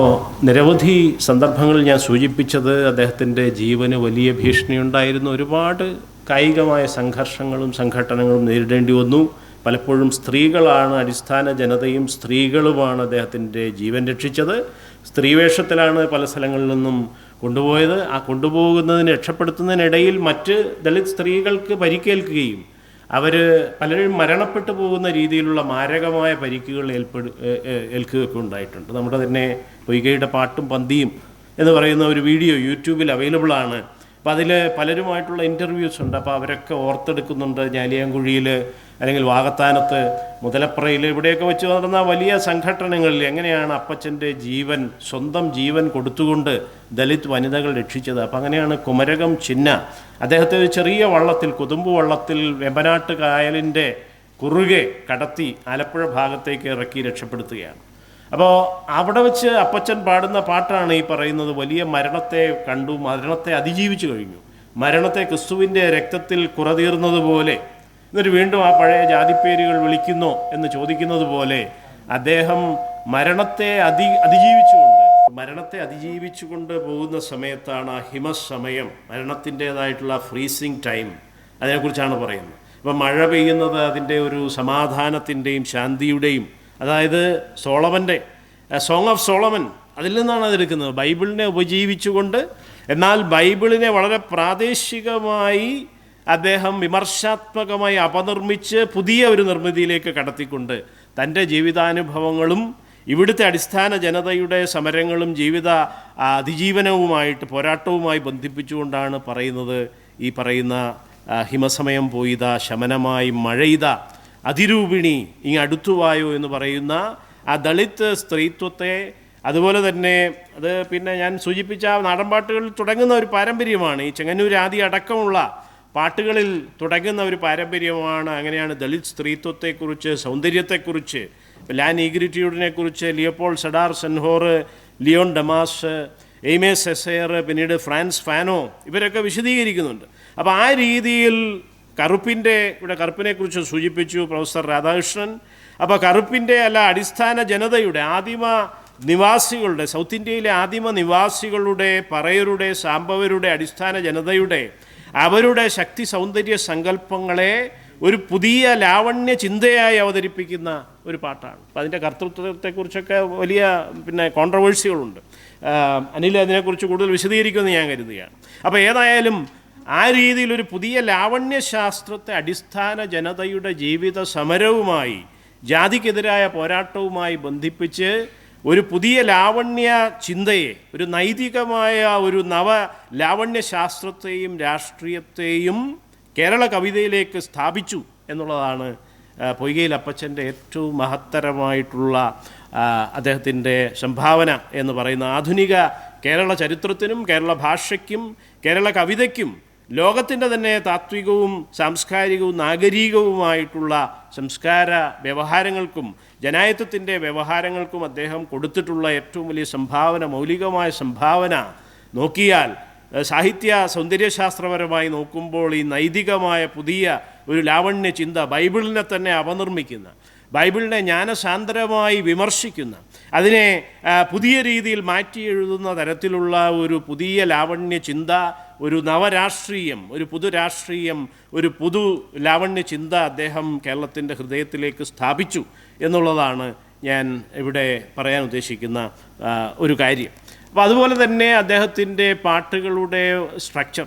നിരവധി സന്ദർഭങ്ങളിൽ ഞാൻ സൂചിപ്പിച്ചത് അദ്ദേഹത്തിൻ്റെ ജീവന് വലിയ ഭീഷണി ഉണ്ടായിരുന്ന ഒരുപാട് കായികമായ സംഘർഷങ്ങളും സംഘട്ടനങ്ങളും നേരിടേണ്ടി വന്നു. പലപ്പോഴും സ്ത്രീകളാണ്, അടിസ്ഥാന ജനതയും സ്ത്രീകളുമാണ് അദ്ദേഹത്തിൻ്റെ ജീവൻ രക്ഷിച്ചത്. സ്ത്രീവേഷത്തിലാണ് പല സ്ഥലങ്ങളിൽ നിന്നും കൊണ്ടുപോയത്. ആ കൊണ്ടുപോകുന്നതിന് രക്ഷപ്പെടുത്തുന്നതിനിടയിൽ മറ്റ് ദളിത് സ്ത്രീകൾക്ക് പരിക്കേൽക്കുകയും അവർ പലരും മരണപ്പെട്ടു പോകുന്ന രീതിയിലുള്ള മാരകമായ പരിക്കുകൾ ഏൽക്കുകയൊക്കെ ഉണ്ടായിട്ടുണ്ട്. നമ്മുടെ തന്നെ പൊയ്കയുടെ പാട്ടും പന്തിയും എന്ന് പറയുന്ന ഒരു വീഡിയോ യൂട്യൂബിൽ അവൈലബിൾ ആണ്. അപ്പോൾ അതിൽ പലരുമായിട്ടുള്ള ഇൻ്റർവ്യൂസ് ഉണ്ട്. അപ്പോൾ അവരൊക്കെ ഓർത്തെടുക്കുന്നുണ്ട് ഞാലിയാൻകുഴിയിൽ അല്ലെങ്കിൽ വാകത്താനത്ത്, മുതലപ്രയിൽ ഇവിടെയൊക്കെ വെച്ച് നടന്ന വലിയ സംഘട്ടനങ്ങളിൽ എങ്ങനെയാണ് അപ്പച്ചൻ്റെ ജീവൻ, സ്വന്തം ജീവൻ കൊടുത്തുകൊണ്ട് ദളിത് വനിതകൾ രക്ഷിച്ചത്. അപ്പം അങ്ങനെയാണ് കുമരകം ചിന്ന അദ്ദേഹത്തെ ഒരു ചെറിയ വള്ളത്തിൽ, കൊതുമ്പ് വള്ളത്തിൽ വെമ്പനാട്ട് കായലിൻ്റെ കുറുകെ കടത്തി ആലപ്പുഴ ഭാഗത്തേക്ക് ഇറക്കി രക്ഷപ്പെടുത്തുകയാണ്. അപ്പോൾ അവിടെ വെച്ച് അപ്പച്ചൻ പാടുന്ന പാട്ടാണ് ഈ പറയുന്നത്. വലിയ മരണത്തെ കണ്ടു, മരണത്തെ അതിജീവിച്ചു കഴിഞ്ഞു, മരണത്തെ ക്രിസ്തുവിൻ്റെ രക്തത്തിൽ കുറതീർന്നതുപോലെ. എന്നിട്ട് വീണ്ടും ആ പഴയ ജാതിപ്പേരുകൾ വിളിക്കുന്നോ എന്ന് ചോദിക്കുന്നത് പോലെ അദ്ദേഹം മരണത്തെ അതിജീവിച്ചുകൊണ്ട് പോകുന്ന സമയത്താണ് ആ ഹിമസമയം, മരണത്തിൻ്റേതായിട്ടുള്ള ഫ്രീസിങ് ടൈം, അതിനെക്കുറിച്ചാണ് പറയുന്നത്. അപ്പം മഴ പെയ്യുന്നത് അതിൻ്റെ ഒരു സമാധാനത്തിൻ്റെയും ശാന്തിയുടെയും, അതായത് സോളമൻ്റെ സോങ് ഓഫ് സോളമൻ, അതിൽ നിന്നാണ് അതെടുക്കുന്നത്. ബൈബിളിനെ ഉപജീവിച്ചുകൊണ്ട്, എന്നാൽ ബൈബിളിനെ വളരെ പ്രാദേശികമായി അദ്ദേഹം വിമർശാത്മകമായി അപനിർമ്മിച്ച് പുതിയ ഒരു നിർമ്മിതിയിലേക്ക് കടത്തിക്കൊണ്ട് തൻ്റെ ജീവിതാനുഭവങ്ങളും ഇവിടുത്തെ അടിസ്ഥാന ജനതയുടെ സമരങ്ങളും ജീവിത അതിജീവനവുമായിട്ട്, പോരാട്ടവുമായി ബന്ധിപ്പിച്ചുകൊണ്ടാണ് പറയുന്നത്. ഈ പറയുന്ന ഹിമസമയം പോയിത ശമനമായി മഴയിത അതിരൂപിണി ഇങ്ങ് അടുത്തുവായോ എന്ന് പറയുന്ന ആ ദളിത് സ്ത്രീത്വത്തെ, അതുപോലെ തന്നെ അത് പിന്നെ ഞാൻ സൂചിപ്പിച്ച നാടൻപാട്ടുകളിൽ തുടങ്ങുന്ന ഒരു പാരമ്പര്യമാണ്. ഈ ചെങ്ങന്നൂർ ആദി അടക്കമുള്ള പാട്ടുകളിൽ തുടങ്ങുന്ന ഒരു പാരമ്പര്യമാണ്. അങ്ങനെയാണ് ദളിത് സ്ത്രീത്വത്തെക്കുറിച്ച്, സൗന്ദര്യത്തെക്കുറിച്ച്, ലാൻ ഈഗ്രിറ്റ്യൂഡിനെക്കുറിച്ച് Leopold Sedar Senghor, Leon Damas, Aime Cesaire, പിന്നീട് ഫ്രാൻസ് ഫാനോ, ഇവരൊക്കെ വിശദീകരിക്കുന്നുണ്ട്. അപ്പോൾ ആ രീതിയിൽ ഇവിടെ കറുപ്പിനെക്കുറിച്ച് സൂചിപ്പിച്ചു പ്രൊഫസർ രാധാകൃഷ്ണൻ. അപ്പോൾ കറുപ്പിൻ്റെ അടിസ്ഥാന ജനതയുടെ, ആദിമ നിവാസികളുടെ, സൗത്ത് ഇന്ത്യയിലെ ആദിമ നിവാസികളുടെ, പറയരുടെ, സാമ്പവരുടെ, അടിസ്ഥാന ജനതയുടെ അവരുടെ ശക്തി സൗന്ദര്യ സങ്കല്പങ്ങളെ ഒരു പുതിയ ലാവണ്യ ചിന്തയായി അവതരിപ്പിക്കുന്ന ഒരു പാട്ടാണ്. അപ്പം അതിൻ്റെ കർത്തൃത്വത്തെക്കുറിച്ചൊക്കെ വലിയ കോൺട്രവേഴ്സികളുണ്ട്. അനിൽ അതിനെക്കുറിച്ച് കൂടുതൽ വിശദീകരിക്കുമെന്ന് ഞാൻ കരുതുകയാണ്. അപ്പോൾ ഏതായാലും ആ രീതിയിലൊരു പുതിയ ലാവണ്യശാസ്ത്രത്തെ അടിസ്ഥാന ജനതയുടെ ജീവിത സമരവുമായി, ജാതിക്കെതിരായ പോരാട്ടവുമായി ബന്ധിപ്പിച്ച് ഒരു പുതിയ ലാവണ്യ ചിന്തയെ, ഒരു നൈതികമായ ഒരു നവ ലാവണ്യശാസ്ത്രത്തെയും രാഷ്ട്രീയത്തെയും കേരള കവിതയിലേക്ക് സ്ഥാപിച്ചു എന്നുള്ളതാണ് പൊയ്കയിൽ അപ്പച്ചൻ്റെ ഏറ്റവും മഹത്തരമായിട്ടുള്ള അദ്ദേഹത്തിൻ്റെ സംഭാവന എന്ന് പറയുന്ന. ആധുനിക കേരള ചരിത്രത്തിനും കേരള ഭാഷയ്ക്കും കേരള കവിതയ്ക്കും ലോകത്തിൻ്റെ തന്നെ താത്വികവും സാംസ്കാരികവും നാഗരികവുമായിട്ടുള്ള സംസ്കാര വ്യവഹാരങ്ങൾക്കും ജനായത്വത്തിൻ്റെ വ്യവഹാരങ്ങൾക്കും അദ്ദേഹം കൊടുത്തിട്ടുള്ള ഏറ്റവും വലിയ സംഭാവന, മൗലികമായ സംഭാവന നോക്കിയാൽ, സാഹിത്യ സൗന്ദര്യശാസ്ത്രപരമായി നോക്കുമ്പോൾ ഈ നൈതികമായ പുതിയ ഒരു ലാവണ്യ ചിന്ത, ബൈബിളിനെ തന്നെ അപനിർമ്മിക്കുന്ന, ബൈബിളിനെ ജ്ഞാനസാന്ദ്രമായി വിമർശിക്കുന്ന, അതിനെ പുതിയ രീതിയിൽ മാറ്റി എഴുതുന്ന തരത്തിലുള്ള ഒരു പുതിയ ലാവണ്യ ചിന്ത, ഒരു നവരാഷ്ട്രീയം, ഒരു പുതുരാഷ്ട്രീയം, ഒരു പുതു ലാവണ്യ ചിന്ത അദ്ദേഹം കേരളത്തിൻ്റെ ഹൃദയത്തിലേക്ക് സ്ഥാപിച്ചു എന്നുള്ളതാണ് ഞാൻ ഇവിടെ പറയാൻ ഉദ്ദേശിക്കുന്ന ഒരു കാര്യം. അപ്പോൾ അതുപോലെ തന്നെ അദ്ദേഹത്തിൻ്റെ പാട്ടുകളുടെ സ്ട്രക്ചർ,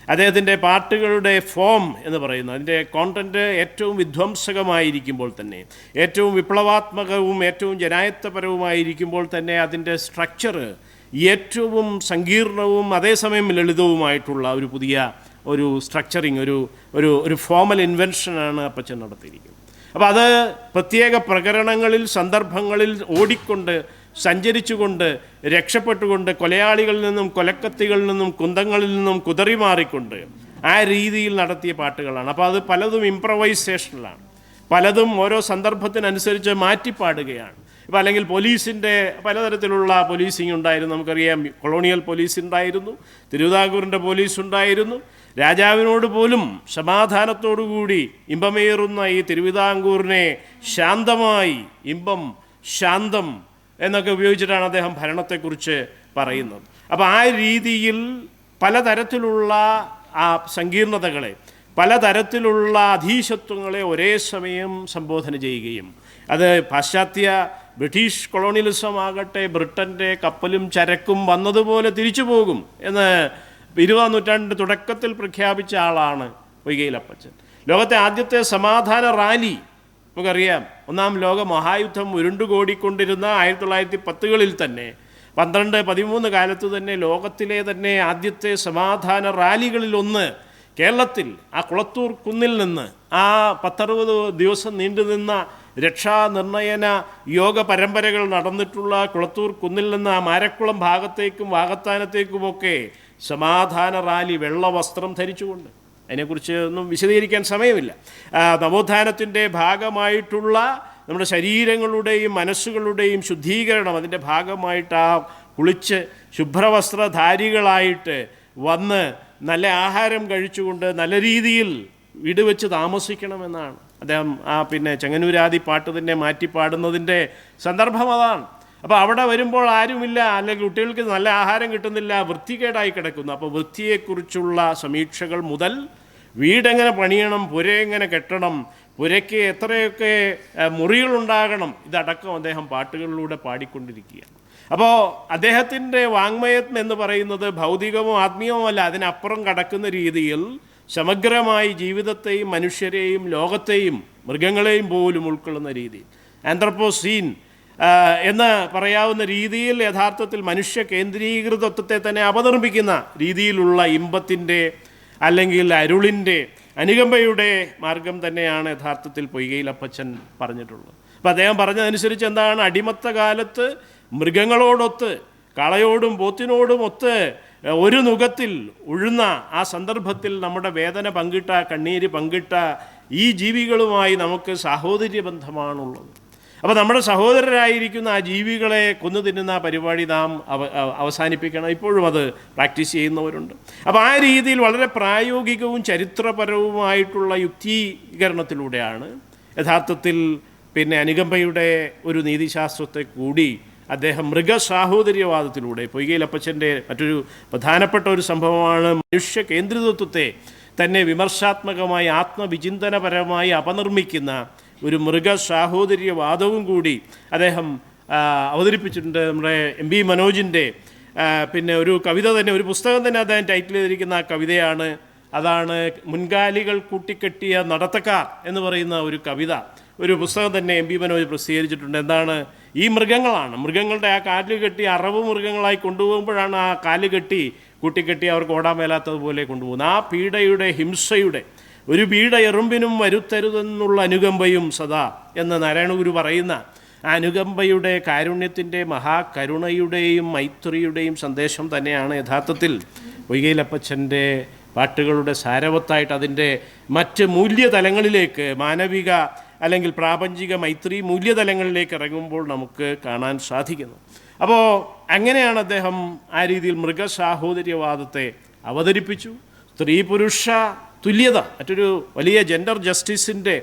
അദ്ദേഹത്തിൻ്റെ പാട്ടുകളുടെ ഫോം എന്ന് പറയുന്നത്, അതിൻ്റെ കോണ്ടൻറ്റ് ഏറ്റവും വിധ്വംസകമായിരിക്കുമ്പോൾ തന്നെ, ഏറ്റവും വിപ്ലവാത്മകവും ഏറ്റവും ജനായത്വപരവുമായിരിക്കുമ്പോൾ തന്നെ അതിൻ്റെ സ്ട്രക്ചർ ഏറ്റവും സങ്കീർണവും അതേസമയം ലളിതവുമായിട്ടുള്ള ഒരു പുതിയ ഒരു സ്ട്രക്ചറിങ്, ഒരു ഫോമൽ ഇൻവെൻഷനാണ് അപ്പച്ചൻ നടത്തിയിരിക്കുന്നത്. അപ്പോൾ അത് പ്രത്യേക പ്രകരണങ്ങളിൽ സന്ദർഭങ്ങളിൽ ഓടിക്കൊണ്ട് സഞ്ചരിച്ചുകൊണ്ട് രക്ഷപ്പെട്ടുകൊണ്ട് കൊലയാളികളിൽ നിന്നും കൊലക്കത്തികളിൽ നിന്നും കുന്തങ്ങളിൽ നിന്നും കുതറിമാറിക്കൊണ്ട് ആ രീതിയിൽ നടത്തിയ പാട്ടുകളാണ്. അപ്പോൾ അത് പലതും ഇംപ്രവൈസേഷനിലാണ്, പലതും ഓരോ സന്ദർഭത്തിനനുസരിച്ച് മാറ്റിപ്പാടുകയാണ്. ഇപ്പോൾ അല്ലെങ്കിൽ പോലീസിൻ്റെ പലതരത്തിലുള്ള പോലീസിങ് ഉണ്ടായിരുന്നു. നമുക്കറിയാം, കൊളോണിയൽ പോലീസ് ഉണ്ടായിരുന്നു, തിരുവിതാംകൂറിൻ്റെ പോലീസ് ഉണ്ടായിരുന്നു. രാജാവിനോട് പോലും സമാധാനത്തോടുകൂടി ഇമ്പമേറുന്ന ഈ തിരുവിതാംകൂറിനെ ശാന്തമായി, ഇമ്പം ശാന്തം എന്നൊക്കെ ഉപയോഗിച്ചിട്ടാണ് അദ്ദേഹം ഭരണത്തെക്കുറിച്ച് പറയുന്നത്. അപ്പോൾ ആ രീതിയിൽ പലതരത്തിലുള്ള ആ സങ്കീർണതകളെ, പലതരത്തിലുള്ള അധീശത്വങ്ങളെ ഒരേ സമയം സംബോധന ചെയ്യുകയും, അത് പാശ്ചാത്യ ബ്രിട്ടീഷ് കൊളോണിയലിസം ആകട്ടെ ബ്രിട്ടൻ്റെ കപ്പലും ചരക്കും വന്നതുപോലെ തിരിച്ചു പോകും എന്ന് 20-ാം നൂറ്റാണ്ടിൻ്റെ തുടക്കത്തിൽ പ്രഖ്യാപിച്ച ആളാണ് പൊയ്കയിലപ്പച്ചൻ. ലോകത്തെ ആദ്യത്തെ സമാധാന റാലി നമുക്കറിയാം, 1-ാം ലോക മഹായുദ്ധം ഉരുണ്ടുകൂടിക്കൊണ്ടിരുന്ന 1910-കളിൽ തന്നെ 12-13 കാലത്ത് തന്നെ ലോകത്തിലെ തന്നെ ആദ്യത്തെ സമാധാന റാലികളിലൊന്ന് കേരളത്തിൽ ആ കുളത്തൂർ കുന്നിൽ നിന്ന് ആ 10-60 ദിവസം നീണ്ടുനിന്ന രക്ഷാനിർണയന യോഗ പരമ്പരകൾ നടന്നിട്ടുള്ള കുളത്തൂർ കുന്നിൽ നിന്ന് ആ മാരക്കുളം ഭാഗത്തേക്കും വാകത്താനത്തേക്കുമൊക്കെ സമാധാന റാലി വെള്ള വസ്ത്രം ധരിച്ചുകൊണ്ട്, അതിനെക്കുറിച്ച് ഒന്നും വിശദീകരിക്കാൻ സമയമില്ല, നവോത്ഥാനത്തിൻ്റെ ഭാഗമായിട്ടുള്ള നമ്മുടെ ശരീരങ്ങളുടെയും മനസ്സുകളുടെയും ശുദ്ധീകരണം, അതിൻ്റെ ഭാഗമായിട്ട് ആ കുളിച്ച് ശുഭ്രവസ്ത്രധാരികളായിട്ട് വന്ന് നല്ല ആഹാരം കഴിച്ചുകൊണ്ട് നല്ല രീതിയിൽ വീട് വെച്ച് താമസിക്കണമെന്നാണ് അദ്ദേഹം പിന്നെ ചെങ്ങന്നൂരാദി പാട്ട് തന്നെ മാറ്റിപ്പാടുന്നതിൻ്റെ സന്ദർഭം അതാണ്. അപ്പോൾ അവിടെ വരുമ്പോൾ ആരുമില്ല, അല്ലെങ്കിൽ കുട്ടികൾക്ക് നല്ല ആഹാരം കിട്ടുന്നില്ല, വൃത്തികേടായി കിടക്കുന്നു. അപ്പോൾ വൃത്തിയെക്കുറിച്ചുള്ള സമീക്ഷകൾ മുതൽ വീടെങ്ങനെ പണിയണം, പുര എങ്ങനെ കെട്ടണം, പുരയ്ക്ക് എത്രയൊക്കെ മുറികളുണ്ടാകണം, ഇതടക്കം അദ്ദേഹം പാട്ടുകളിലൂടെ പാടിക്കൊണ്ടിരിക്കുകയാണ്. അപ്പോൾ അദ്ദേഹത്തിൻ്റെ വാങ്മയം എന്ന് പറയുന്നത് ഭൗതികമോ ആത്മീയമോ അതിനപ്പുറം കടക്കുന്ന രീതിയിൽ സമഗ്രമായി ജീവിതത്തെയും മനുഷ്യരെയും ലോകത്തെയും മൃഗങ്ങളെയും പോലും ഉൾക്കൊള്ളുന്ന രീതിയിൽ ആന്ത്രപ്പോസീൻ എന്ന് പറയാവുന്ന രീതിയിൽ യഥാർത്ഥത്തിൽ മനുഷ്യ കേന്ദ്രീകൃതത്വത്തെ തന്നെ അപനിർമ്മിക്കുന്ന രീതിയിലുള്ള ഇമ്പത്തിൻ്റെ അല്ലെങ്കിൽ അരുളിൻ്റെ അനുകമ്പയുടെ മാർഗം തന്നെയാണ് യഥാർത്ഥത്തിൽ പൊയ്കയിലപ്പച്ചൻ പറഞ്ഞിട്ടുള്ളത്. അപ്പോൾ അദ്ദേഹം പറഞ്ഞതനുസരിച്ച് എന്താണ്, അടിമത്ത കാലത്ത് മൃഗങ്ങളോടൊത്ത് കാളയോടും പോത്തിനോടും ഒത്ത് ഒരു നുകത്തിൽ ഉഴുന്ന ആ സന്ദർഭത്തിൽ നമ്മുടെ വേദന പങ്കിട്ട, കണ്ണീര് പങ്കിട്ട ഈ ജീവികളുമായി നമുക്ക് സാഹോദര്യ ബന്ധമാണുള്ളത്. അപ്പോൾ നമ്മുടെ സഹോദരരായിരിക്കുന്ന ആ ജീവികളെ കൊന്നു തിന്നുന്ന പരിപാടി നാം അവസാനിപ്പിക്കണം. ഇപ്പോഴും അത് പ്രാക്ടീസ് ചെയ്യുന്നവരുണ്ട്. അപ്പോൾ ആ രീതിയിൽ വളരെ പ്രായോഗികവും ചരിത്രപരവുമായിട്ടുള്ള യുക്തീകരണത്തിലൂടെയാണ് യഥാർത്ഥത്തിൽ പിന്നെ അനുകമ്പയുടെ ഒരു നീതിശാസ്ത്രത്തെ കൂടി അദ്ദേഹം മൃഗസാഹോദര്യവാദത്തിലൂടെ, പൊയ്കയിലപ്പച്ചൻ്റെ മറ്റൊരു പ്രധാനപ്പെട്ട ഒരു സംഭവമാണ് മനുഷ്യ കേന്ദ്രിതത്വത്തെ തന്നെ വിമർശാത്മകമായി ആത്മവിചിന്തനപരമായി അപനിർമ്മിക്കുന്ന ഒരു മൃഗസാഹോദര്യവാദവും കൂടി അദ്ദേഹം അവതരിപ്പിച്ചിട്ടുണ്ട്. നമ്മുടെ എം ബി മനോജിൻ്റെ പിന്നെ ഒരു കവിത തന്നെ, ഒരു പുസ്തകം തന്നെ അദ്ദേഹം ടൈറ്റിൽ ചെയ്തിരിക്കുന്ന ആ കവിതയാണ്. അതാണ് മുൻകാലികൾ കൂട്ടിക്കെട്ടിയ നടത്തക്കാർ എന്ന് പറയുന്ന ഒരു കവിത, ഒരു പുസ്തകം തന്നെ എം ബി മനോജ് പ്രസിദ്ധീകരിച്ചിട്ടുണ്ട്. എന്താണ്, ഈ മൃഗങ്ങളാണ്, മൃഗങ്ങളുടെ ആ കാല് കെട്ടി അറവ് മൃഗങ്ങളായി കൊണ്ടുപോകുമ്പോഴാണ് ആ കാല് കെട്ടി കൂട്ടിക്കെട്ടി അവർക്ക് ഓടാൻ മേലാത്തതുപോലെ കൊണ്ടുപോകുന്നത്. ആ പീഡയുടെ, ഹിംസയുടെ ഒരു പീഡ എറുമ്പിനും വരുത്തരുതെന്നുള്ള അനുകമ്പയും സദാ എന്ന് നാരായണഗുരു പറയുന്ന ആ അനുകമ്പയുടെ, കാരുണ്യത്തിൻ്റെ, മഹാകരുണയുടെയും മൈത്രിയുടെയും സന്ദേശം തന്നെയാണ് യഥാർത്ഥത്തിൽ പൊയ്കയിലപ്പച്ചൻ്റെ പാട്ടുകളുടെ സാരവത്തായിട്ട് അതിൻ്റെ മറ്റ് മൂല്യതലങ്ങളിലേക്ക്, മാനവിക അല്ലെങ്കിൽ പ്രാപഞ്ചിക മൈത്രി മൂല്യതലങ്ങളിലേക്ക് ഇറങ്ങുമ്പോൾ നമുക്ക് കാണാൻ സാധിക്കുന്നു. അപ്പോൾ അങ്ങനെയാണ് അദ്ദേഹം ആ രീതിയിൽ മൃഗസാഹോദര്യവാദത്തെ അവതരിപ്പിച്ചു. സ്ത്രീ പുരുഷ തുല്യത, മറ്റൊരു വലിയ ജെൻഡർ ജസ്റ്റിസിൻ്റെ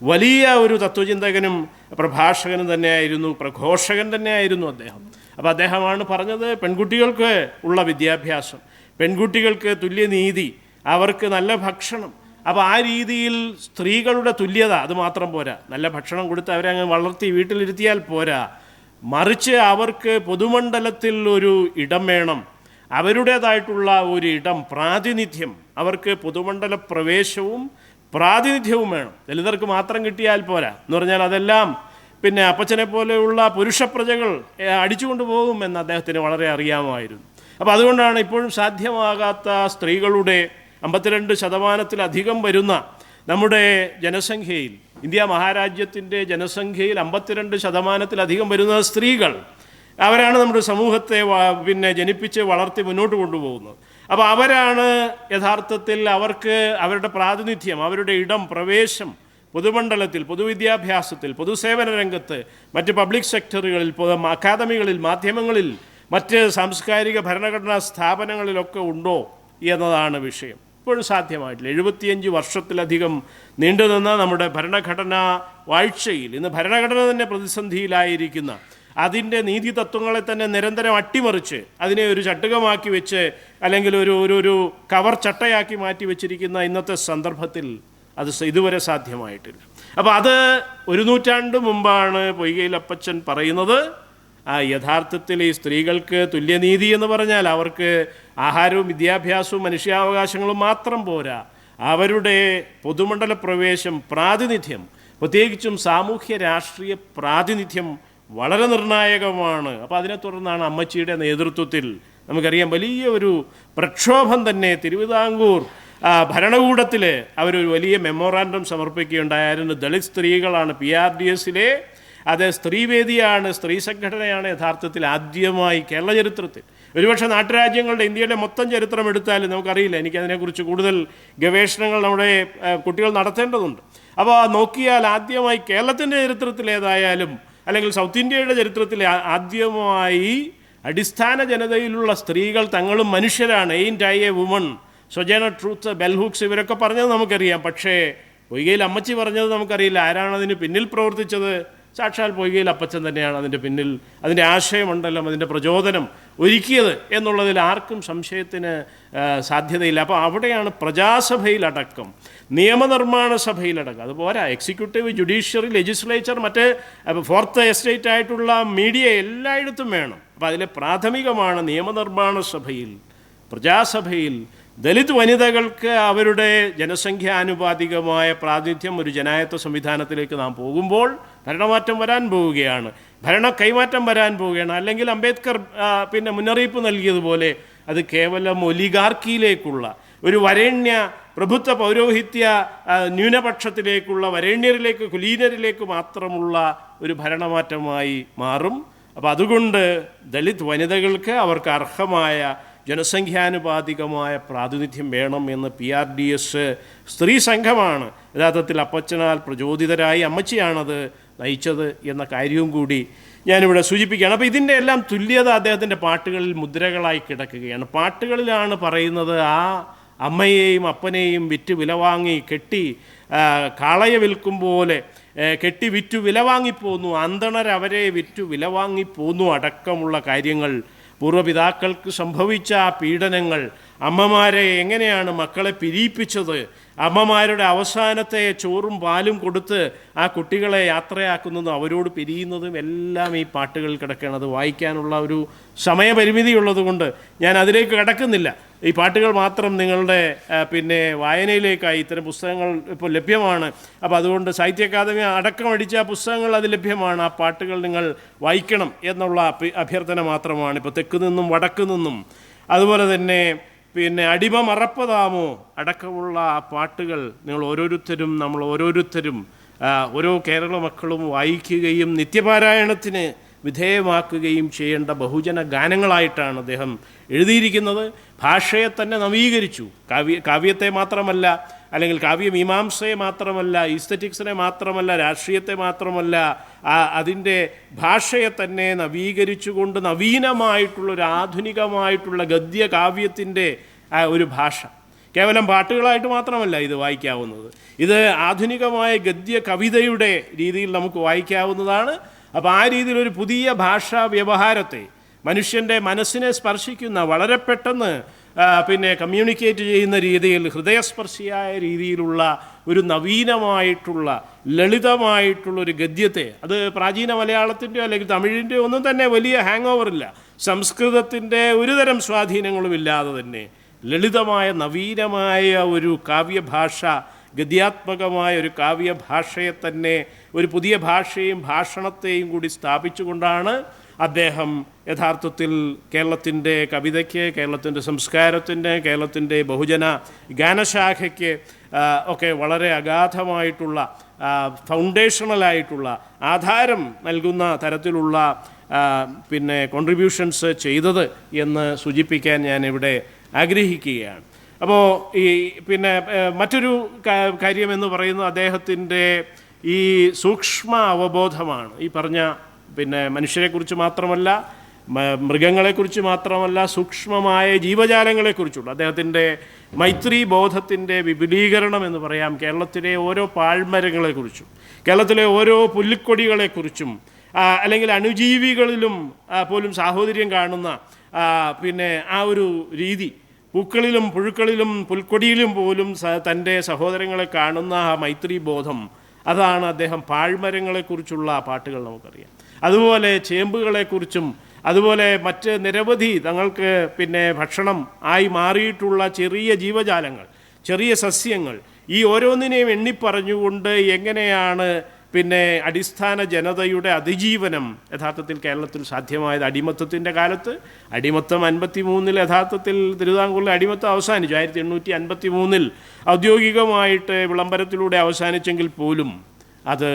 വലിയ ഒരു തത്വചിന്തകനും പ്രഭാഷകനും തന്നെയായിരുന്നു, പ്രഘോഷകൻ തന്നെയായിരുന്നു അദ്ദേഹം. അപ്പോൾ അദ്ദേഹമാണ് പറഞ്ഞത്, പെൺകുട്ടികൾക്ക് ഉള്ള വിദ്യാഭ്യാസം, പെൺകുട്ടികൾക്ക് തുല്യനീതി, അവർക്ക് നല്ല ഭക്ഷണം. അപ്പോൾ ആ രീതിയിൽ സ്ത്രീകളുടെ തുല്യത അത് മാത്രം പോരാ, നല്ല ഭക്ഷണം കൊടുത്ത് അവരെ അങ്ങ് വളർത്തി വീട്ടിലിരുത്തിയാൽ പോരാ, മറിച്ച് അവർക്ക് പൊതുമണ്ഡലത്തിൽ ഒരു ഇടം വേണം, അവരുടേതായിട്ടുള്ള ഒരു ഇടം, പ്രാതിനിധ്യം, അവർക്ക് പൊതുമണ്ഡല പ്രവേശവും പ്രാതിനിധ്യവും വേണം. ദലിതർക്ക് മാത്രം കിട്ടിയാൽ പോരാ എന്ന് പറഞ്ഞാൽ അതെല്ലാം പിന്നെ അപ്പച്ചനെ പോലെയുള്ള പുരുഷ പ്രജകൾ അടിച്ചുകൊണ്ട് പോകും എന്ന് അദ്ദേഹത്തിന് വളരെ അറിയാമായിരുന്നു. അപ്പോൾ അതുകൊണ്ടാണ് ഇപ്പോഴും സാധ്യമാകാത്ത സ്ത്രീകളുടെ 52% വരുന്ന നമ്മുടെ ജനസംഖ്യയിൽ, ഇന്ത്യ മഹാരാജ്യത്തിൻ്റെ ജനസംഖ്യയിൽ 52% വരുന്നത് സ്ത്രീകൾ. അവരാണ് നമ്മുടെ സമൂഹത്തെ ജനിപ്പിച്ച് വളർത്തി മുന്നോട്ട് കൊണ്ടുപോകുന്നത്. അപ്പോൾ അവരാണ് യഥാർത്ഥത്തിൽ അവർക്ക് അവരുടെ പ്രാതിനിധ്യം, അവരുടെ ഇടം, പ്രവേശം പൊതുമണ്ഡലത്തിൽ, പൊതുവിദ്യാഭ്യാസത്തിൽ, പൊതുസേവന രംഗത്ത്, മറ്റ് പബ്ലിക് സെക്ടറുകളിൽ, അക്കാദമികളിൽ, മാധ്യമങ്ങളിൽ, മറ്റ് സാംസ്കാരിക ഭരണഘടനാ സ്ഥാപനങ്ങളിലൊക്കെ ഉണ്ടോ എന്നതാണ് വിഷയം. ഇപ്പോഴും സാധ്യമായിട്ടില്ല. 75 വർഷത്തിലധികം നീണ്ടുനിന്ന നമ്മുടെ ഭരണഘടനാ വാഴ്ചയിൽ ഇന്ന് ഭരണഘടന തന്നെ പ്രതിസന്ധിയിലായിരിക്കുന്ന, അതിൻ്റെ നീതി തത്വങ്ങളെ തന്നെ നിരന്തരം അട്ടിമറിച്ച് അതിനെ ഒരു ചട്ടുകമാക്കി വെച്ച് അല്ലെങ്കിൽ ഒരു കവർ ചട്ടയാക്കി മാറ്റി വെച്ചിരിക്കുന്ന ഇന്നത്തെ സന്ദർഭത്തിൽ അത് ഇതുവരെ സാധ്യമായിട്ടില്ല. അപ്പോൾ അത് 100 നൂറ്റാണ്ട് മുമ്പാണ് പൊയ്കയിൽ അപ്പച്ചൻ പറയുന്നത്. യഥാർത്ഥത്തിൽ ഈ സ്ത്രീകൾക്ക് തുല്യനീതി എന്ന് പറഞ്ഞാൽ അവർക്ക് ആഹാരവും വിദ്യാഭ്യാസവും മനുഷ്യാവകാശങ്ങളും മാത്രം പോരാ, അവരുടെ പൊതുമണ്ഡല പ്രവേശം, പ്രാതിനിധ്യം, പ്രത്യേകിച്ചും സാമൂഹ്യ രാഷ്ട്രീയ പ്രാതിനിധ്യം വളരെ നിർണായകമാണ്. അപ്പോൾ അതിനെ തുടർന്നാണ് അമ്മച്ചിയുടെ നേതൃത്വത്തിൽ നമുക്കറിയാം വലിയ ഒരു പ്രക്ഷോഭം തന്നെ തിരുവിതാംകൂർ ഭരണകൂടത്തിൽ അവരൊരു വലിയ മെമ്മോറാണ്ടം സമർപ്പിക്കുകയുണ്ടായിരുന്നു. ദളിത് സ്ത്രീകളാണ് PRDSലെ, അത് സ്ത്രീവേദിയാണ്, സ്ത്രീ സംഘടനയാണ് യഥാർത്ഥത്തിൽ ആദ്യമായി കേരള ചരിത്രത്തിൽ. ഒരുപക്ഷെ നാട്ടുരാജ്യങ്ങളുടെ ഇന്ത്യയുടെ മൊത്തം ചരിത്രം എടുത്താലും നമുക്കറിയില്ല. എനിക്കതിനെക്കുറിച്ച് കൂടുതൽ ഗവേഷണങ്ങൾ നമ്മുടെ കുട്ടികൾ നടത്തേണ്ടതുണ്ട്. അപ്പോൾ നോക്കിയാൽ ആദ്യമായി കേരളത്തിൻ്റെ ചരിത്രത്തിൽ ഏതായാലും അല്ലെങ്കിൽ സൗത്ത് ഇന്ത്യയുടെ ചരിത്രത്തിൽ ആദ്യമായി അടിസ്ഥാന ജനതയിലുള്ള സ്ത്രീകൾ തങ്ങളും മനുഷ്യരാണ്, ain't I a woman, Sojourner Truth, bell hooks ഇവരൊക്കെ പറഞ്ഞത് നമുക്കറിയാം. പക്ഷേ പൊയ്കയിൽ അമ്മച്ചി പറഞ്ഞത് നമുക്കറിയില്ല. ആരാണ് അതിന് പിന്നിൽ പ്രവർത്തിച്ചത്? സാക്ഷാൽ പൊയ്കയിൽ അപ്പച്ചൻ തന്നെയാണ് അതിൻ്റെ പിന്നിൽ, അതിൻ്റെ ആശയമണ്ഡലം, അതിൻ്റെ പ്രചോദനം ഒരുക്കിയത് എന്നുള്ളതിൽ ആർക്കും സംശയത്തിന് സാധ്യതയില്ല. അപ്പോൾ അവിടെയാണ് പ്രജാസഭയിലടക്കം, നിയമനിർമ്മാണ സഭയിലടക്കം, അതുപോലെ എക്സിക്യൂട്ടീവ്, ജുഡീഷ്യറി, ലെജിസ്ലേച്ചർ, മറ്റ് ഫോർത്ത് എസ്റ്റേറ്റ് ആയിട്ടുള്ള മീഡിയ എല്ലായിടത്തും വേണം. അപ്പോൾ അതിലെ പ്രാഥമികമാണ് നിയമനിർമ്മാണ സഭയിൽ, പ്രജാസഭയിൽ ദലിത് വനിതകൾക്ക് അവരുടെ ജനസംഖ്യാനുപാതികമായ പ്രാതിനിധ്യം ഒരു ജനായത്വ സംവിധാനത്തിലേക്ക് നാം പോകുമ്പോൾ ഭരണമാറ്റം വരാൻ പോവുകയാണ്, ഭരണ കൈമാറ്റം വരാൻ പോവുകയാണ്. അല്ലെങ്കിൽ അംബേദ്കർ മുന്നറിയിപ്പ് നൽകിയതുപോലെ അത് കേവലം ഒലിഗാർക്കിയിലേക്കുള്ള ഒരു വരേണ്യ പ്രഭുത്വ പൗരോഹിത്യ ന്യൂനപക്ഷത്തിലേക്കുള്ള, വരേണ്യരിലേക്ക്, കുലീനരിലേക്ക് മാത്രമുള്ള ഒരു ഭരണമാറ്റമായി മാറും. അപ്പോൾ അതുകൊണ്ട് ദലിത് വനിതകൾക്ക് അവർക്ക് അർഹമായ ജനസംഖ്യാനുപാതികമായ പ്രാതിനിധ്യം വേണം എന്ന് PRDS സ്ത്രീ സംഘമാണ് യഥാർത്ഥത്തിൽ അപ്പച്ചനാൽ പ്രചോദിതരായി അമ്മച്ചിയാണത് നയിച്ചത് എന്ന കാര്യവും കൂടി ഞാനിവിടെ സൂചിപ്പിക്കുകയാണ്. അപ്പോൾ ഇതിൻ്റെ എല്ലാം തുല്യത അദ്ദേഹത്തിൻ്റെ പാട്ടുകളിൽ മുദ്രകളായി കിടക്കുകയാണ്. പാട്ടുകളിലാണ് പറയുന്നത് ആ അമ്മയെയും അപ്പനെയും വിറ്റ് വിലവാങ്ങി കെട്ടി കാളയെ വിൽക്കും പോലെ കെട്ടി വിറ്റു വിലവാങ്ങിപ്പോന്നു, അന്തണരവരെ വിറ്റു വിലവാങ്ങിപ്പോന്നു അടക്കമുള്ള കാര്യങ്ങൾ, പൂർവ്വപിതാക്കൾക്ക് സംഭവിച്ച ആ പീഡനങ്ങൾ, അമ്മമാരെ എങ്ങനെയാണ് മക്കളെ പിരിയിപ്പിച്ചത്, അമ്മമാരുടെ അവസാനത്തെ ചോറും പാലും കൊടുത്ത് ആ കുട്ടികളെ യാത്രയാക്കുന്നതും അവരോട് പിരിയുന്നതും എല്ലാം ഈ പാട്ടുകളിൽ കിടക്കുകയാണ്. അത് വായിക്കാനുള്ള ഒരു സമയപരിമിതി ഉള്ളതുകൊണ്ട് ഞാൻ അതിലേക്ക് കടക്കുന്നില്ല. ഈ പാട്ടുകൾ മാത്രം നിങ്ങളുടെ വായനയിലേക്കായി ഇത്തരം പുസ്തകങ്ങൾ ഇപ്പോൾ ലഭ്യമാണ്. അപ്പോൾ അതുകൊണ്ട് സാഹിത്യ അക്കാദമി അടക്കമടിച്ച പുസ്തകങ്ങൾ അത് ലഭ്യമാണ്. ആ പാട്ടുകൾ നിങ്ങൾ വായിക്കണം എന്നുള്ള അഭ്യർത്ഥന മാത്രമാണ്. ഇപ്പോൾ തെക്ക് നിന്നും വടക്ക് നിന്നും, അതുപോലെ തന്നെ അടിമ മറപ്പതാമോ അടക്കമുള്ള ആ പാട്ടുകൾ നിങ്ങൾ ഓരോരുത്തരും, നമ്മൾ ഓരോരുത്തരും, ഓരോ കേരള മക്കളും വായിക്കുകയും നിത്യപാരായണത്തിന് വിധേയമാക്കുകയും ചെയ്യേണ്ട ബഹുജന ഗാനങ്ങളായിട്ടാണ് അദ്ദേഹം എഴുതിയിരിക്കുന്നത്. ഭാഷയെ തന്നെ നവീകരിച്ചു. കാവ്യത്തെ മാത്രമല്ല, അല്ലെങ്കിൽ കാവ്യമീമാംസയെ മാത്രമല്ല, ഈസ്തറ്റിക്സിനെ മാത്രമല്ല, രാഷ്ട്രീയത്തെ മാത്രമല്ല, അതിൻ്റെ ഭാഷയെ തന്നെ നവീകരിച്ചുകൊണ്ട് നവീനമായിട്ടുള്ളൊരു ആധുനികമായിട്ടുള്ള ഗദ്യ കാവ്യത്തിൻ്റെ ഒരു ഭാഷ, കേവലം പാട്ടുകളായിട്ട് മാത്രമല്ല ഇത് വായിക്കാവുന്നത്, ഇത് ആധുനികമായ ഗദ്യ കവിതയുടെ രീതിയിൽ നമുക്ക് വായിക്കാവുന്നതാണ്. അപ്പോൾ ആ രീതിയിൽ ഒരു പുതിയ ഭാഷാ വ്യവഹാരത്തെ, മനുഷ്യൻ്റെ മനസ്സിനെ സ്പർശിക്കുന്ന, വളരെ പെട്ടെന്ന് കമ്മ്യൂണിക്കേറ്റ് ചെയ്യുന്ന രീതിയിൽ, ഹൃദയസ്പർശിയായ രീതിയിലുള്ള ഒരു നവീനമായിട്ടുള്ള ലളിതമായിട്ടുള്ളൊരു ഗദ്യത്തെ, അത് പ്രാചീന മലയാളത്തിൻ്റെയോ അല്ലെങ്കിൽ തമിഴിൻ്റെയോ ഒന്നും തന്നെ വലിയ ഹാങ് ഓവറില്ല, സംസ്കൃതത്തിൻ്റെ ഒരുതരം സ്വാധീനങ്ങളും ഇല്ലാതെ തന്നെ ലളിതമായ നവീനമായ ഒരു കാവ്യഭാഷ, ഗദ്യാത്മകമായ ഒരു കാവ്യഭാഷയെ തന്നെ ഒരു പുതിയ ഭാഷയും ഭാഷണത്തെയും കൂടി സ്ഥാപിച്ചുകൊണ്ടാണ് അദ്ദേഹം യഥാർത്ഥത്തിൽ കേരളത്തിൻ്റെ കവിതയ്ക്ക്, കേരളത്തിൻ്റെ സംസ്കാരത്തിന്, കേരളത്തിൻ്റെ ബഹുജന ഗാനശാഖയ്ക്ക് ഒക്കെ വളരെ അഗാധമായിട്ടുള്ള ഫൗണ്ടേഷണലായിട്ടുള്ള ആധാരം നൽകുന്ന തരത്തിലുള്ള കോൺട്രിബ്യൂഷൻസ് ചെയ്തത് എന്ന് സൂചിപ്പിക്കാൻ ഞാനിവിടെ ആഗ്രഹിക്കുകയാണ്. അപ്പോൾ ഈ മറ്റൊരു കാര്യമെന്ന് പറയുന്നത് അദ്ദേഹത്തിൻ്റെ ഈ സൂക്ഷ്മ അവബോധമാണ്. ഈ പറഞ്ഞ മനുഷ്യരെക്കുറിച്ച് മാത്രമല്ല, മൃഗങ്ങളെക്കുറിച്ച് മാത്രമല്ല, സൂക്ഷ്മമായ ജീവജാലങ്ങളെക്കുറിച്ചുള്ള അദ്ദേഹത്തിൻ്റെ മൈത്രി ബോധത്തിൻ്റെ വിപുലീകരണം എന്ന് പറയാം. കേരളത്തിലെ ഓരോ പാഴ്മരങ്ങളെക്കുറിച്ചും, കേരളത്തിലെ ഓരോ പുല്ലിക്കൊടികളെക്കുറിച്ചും, അല്ലെങ്കിൽ അണുജീവികളിലും പോലും സാഹോദര്യം കാണുന്ന ആ ഒരു രീതി, പൂക്കളിലും പുഴുക്കളിലും പുൽക്കൊടിയിലും പോലും തൻ്റെ സഹോദരങ്ങളെ കാണുന്ന ആ മൈത്രി ബോധം, അതാണ് അദ്ദേഹം പാഴ്മരങ്ങളെക്കുറിച്ചുള്ള പാട്ടുകൾ നമുക്കറിയാം. അതുപോലെ ചേമ്പുകളെക്കുറിച്ചും, അതുപോലെ മറ്റ് നിരവധി തങ്ങൾക്ക് ഭക്ഷണം ആയി മാറിയിട്ടുള്ള ചെറിയ ജീവജാലങ്ങൾ, ചെറിയ സസ്യങ്ങൾ, ഈ ഓരോന്നിനെയും എണ്ണിപ്പറഞ്ഞുകൊണ്ട് എങ്ങനെയാണ് അടിസ്ഥാന ജനതയുടെ അതിജീവനം യഥാർത്ഥത്തിൽ കേരളത്തിൽ സാധ്യമായത്. അടിമത്തത്തിൻ്റെ കാലത്ത്, അടിമത്തം 53 യഥാർത്ഥത്തിൽ തിരുവിതാംകൂറിലെ അടിമത്തം അവസാനിച്ചു. 1853 ഔദ്യോഗികമായിട്ട് വിളംബരത്തിലൂടെ അവസാനിച്ചെങ്കിൽ പോലും അത്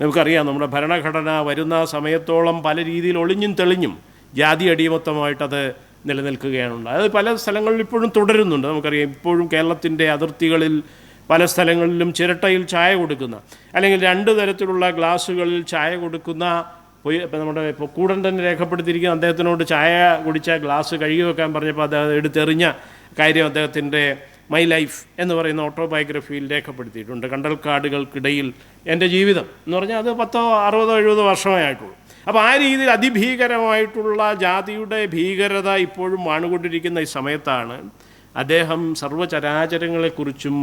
നമുക്കറിയാം, നമ്മുടെ ഭരണഘടന വരുന്ന സമയത്തോളം പല രീതിയിൽ ഒളിഞ്ഞും തെളിഞ്ഞും ജാതി അടിമത്തമായിട്ടത് നിലനിൽക്കുകയാണുണ്ട്. അത് പല സ്ഥലങ്ങളിൽ ഇപ്പോഴും തുടരുന്നുണ്ട്. നമുക്കറിയാം, ഇപ്പോഴും കേരളത്തിൻ്റെ അതിർത്തികളിൽ പല സ്ഥലങ്ങളിലും ചിരട്ടയിൽ ചായ കൊടുക്കുന്ന, അല്ലെങ്കിൽ 2 തരത്തിലുള്ള ഗ്ലാസ്സുകളിൽ ചായ കൊടുക്കുന്ന, നമ്മുടെ കൂടൻ തന്നെ രേഖപ്പെടുത്തിയിരിക്കുന്ന, അദ്ദേഹത്തിനോട് ചായ കുടിച്ച ഗ്ലാസ് കഴുകി വെക്കാൻ പറഞ്ഞപ്പോൾ അദ്ദേഹം എടുത്തെറിഞ്ഞ കാര്യം അദ്ദേഹത്തിൻ്റെ മൈ ലൈഫ് എന്ന് പറയുന്ന ഓട്ടോബയോഗ്രഫിയിൽ രേഖപ്പെടുത്തിയിട്ടുണ്ട്. കണ്ടൽക്കാടുകൾക്കിടയിൽ എൻ്റെ ജീവിതം എന്ന് പറഞ്ഞാൽ അത് 10, 60, 70 വർഷമേ ആയിട്ടുള്ളൂ. അപ്പോൾ ആ രീതിയിൽ അതിഭീകരമായിട്ടുള്ള ജാതിയുടെ ഭീകരത ഇപ്പോഴും വാണുകൊണ്ടിരിക്കുന്ന ഈ സമയത്താണ് അദ്ദേഹം സർവ്വചരാചരങ്ങളെക്കുറിച്ചും,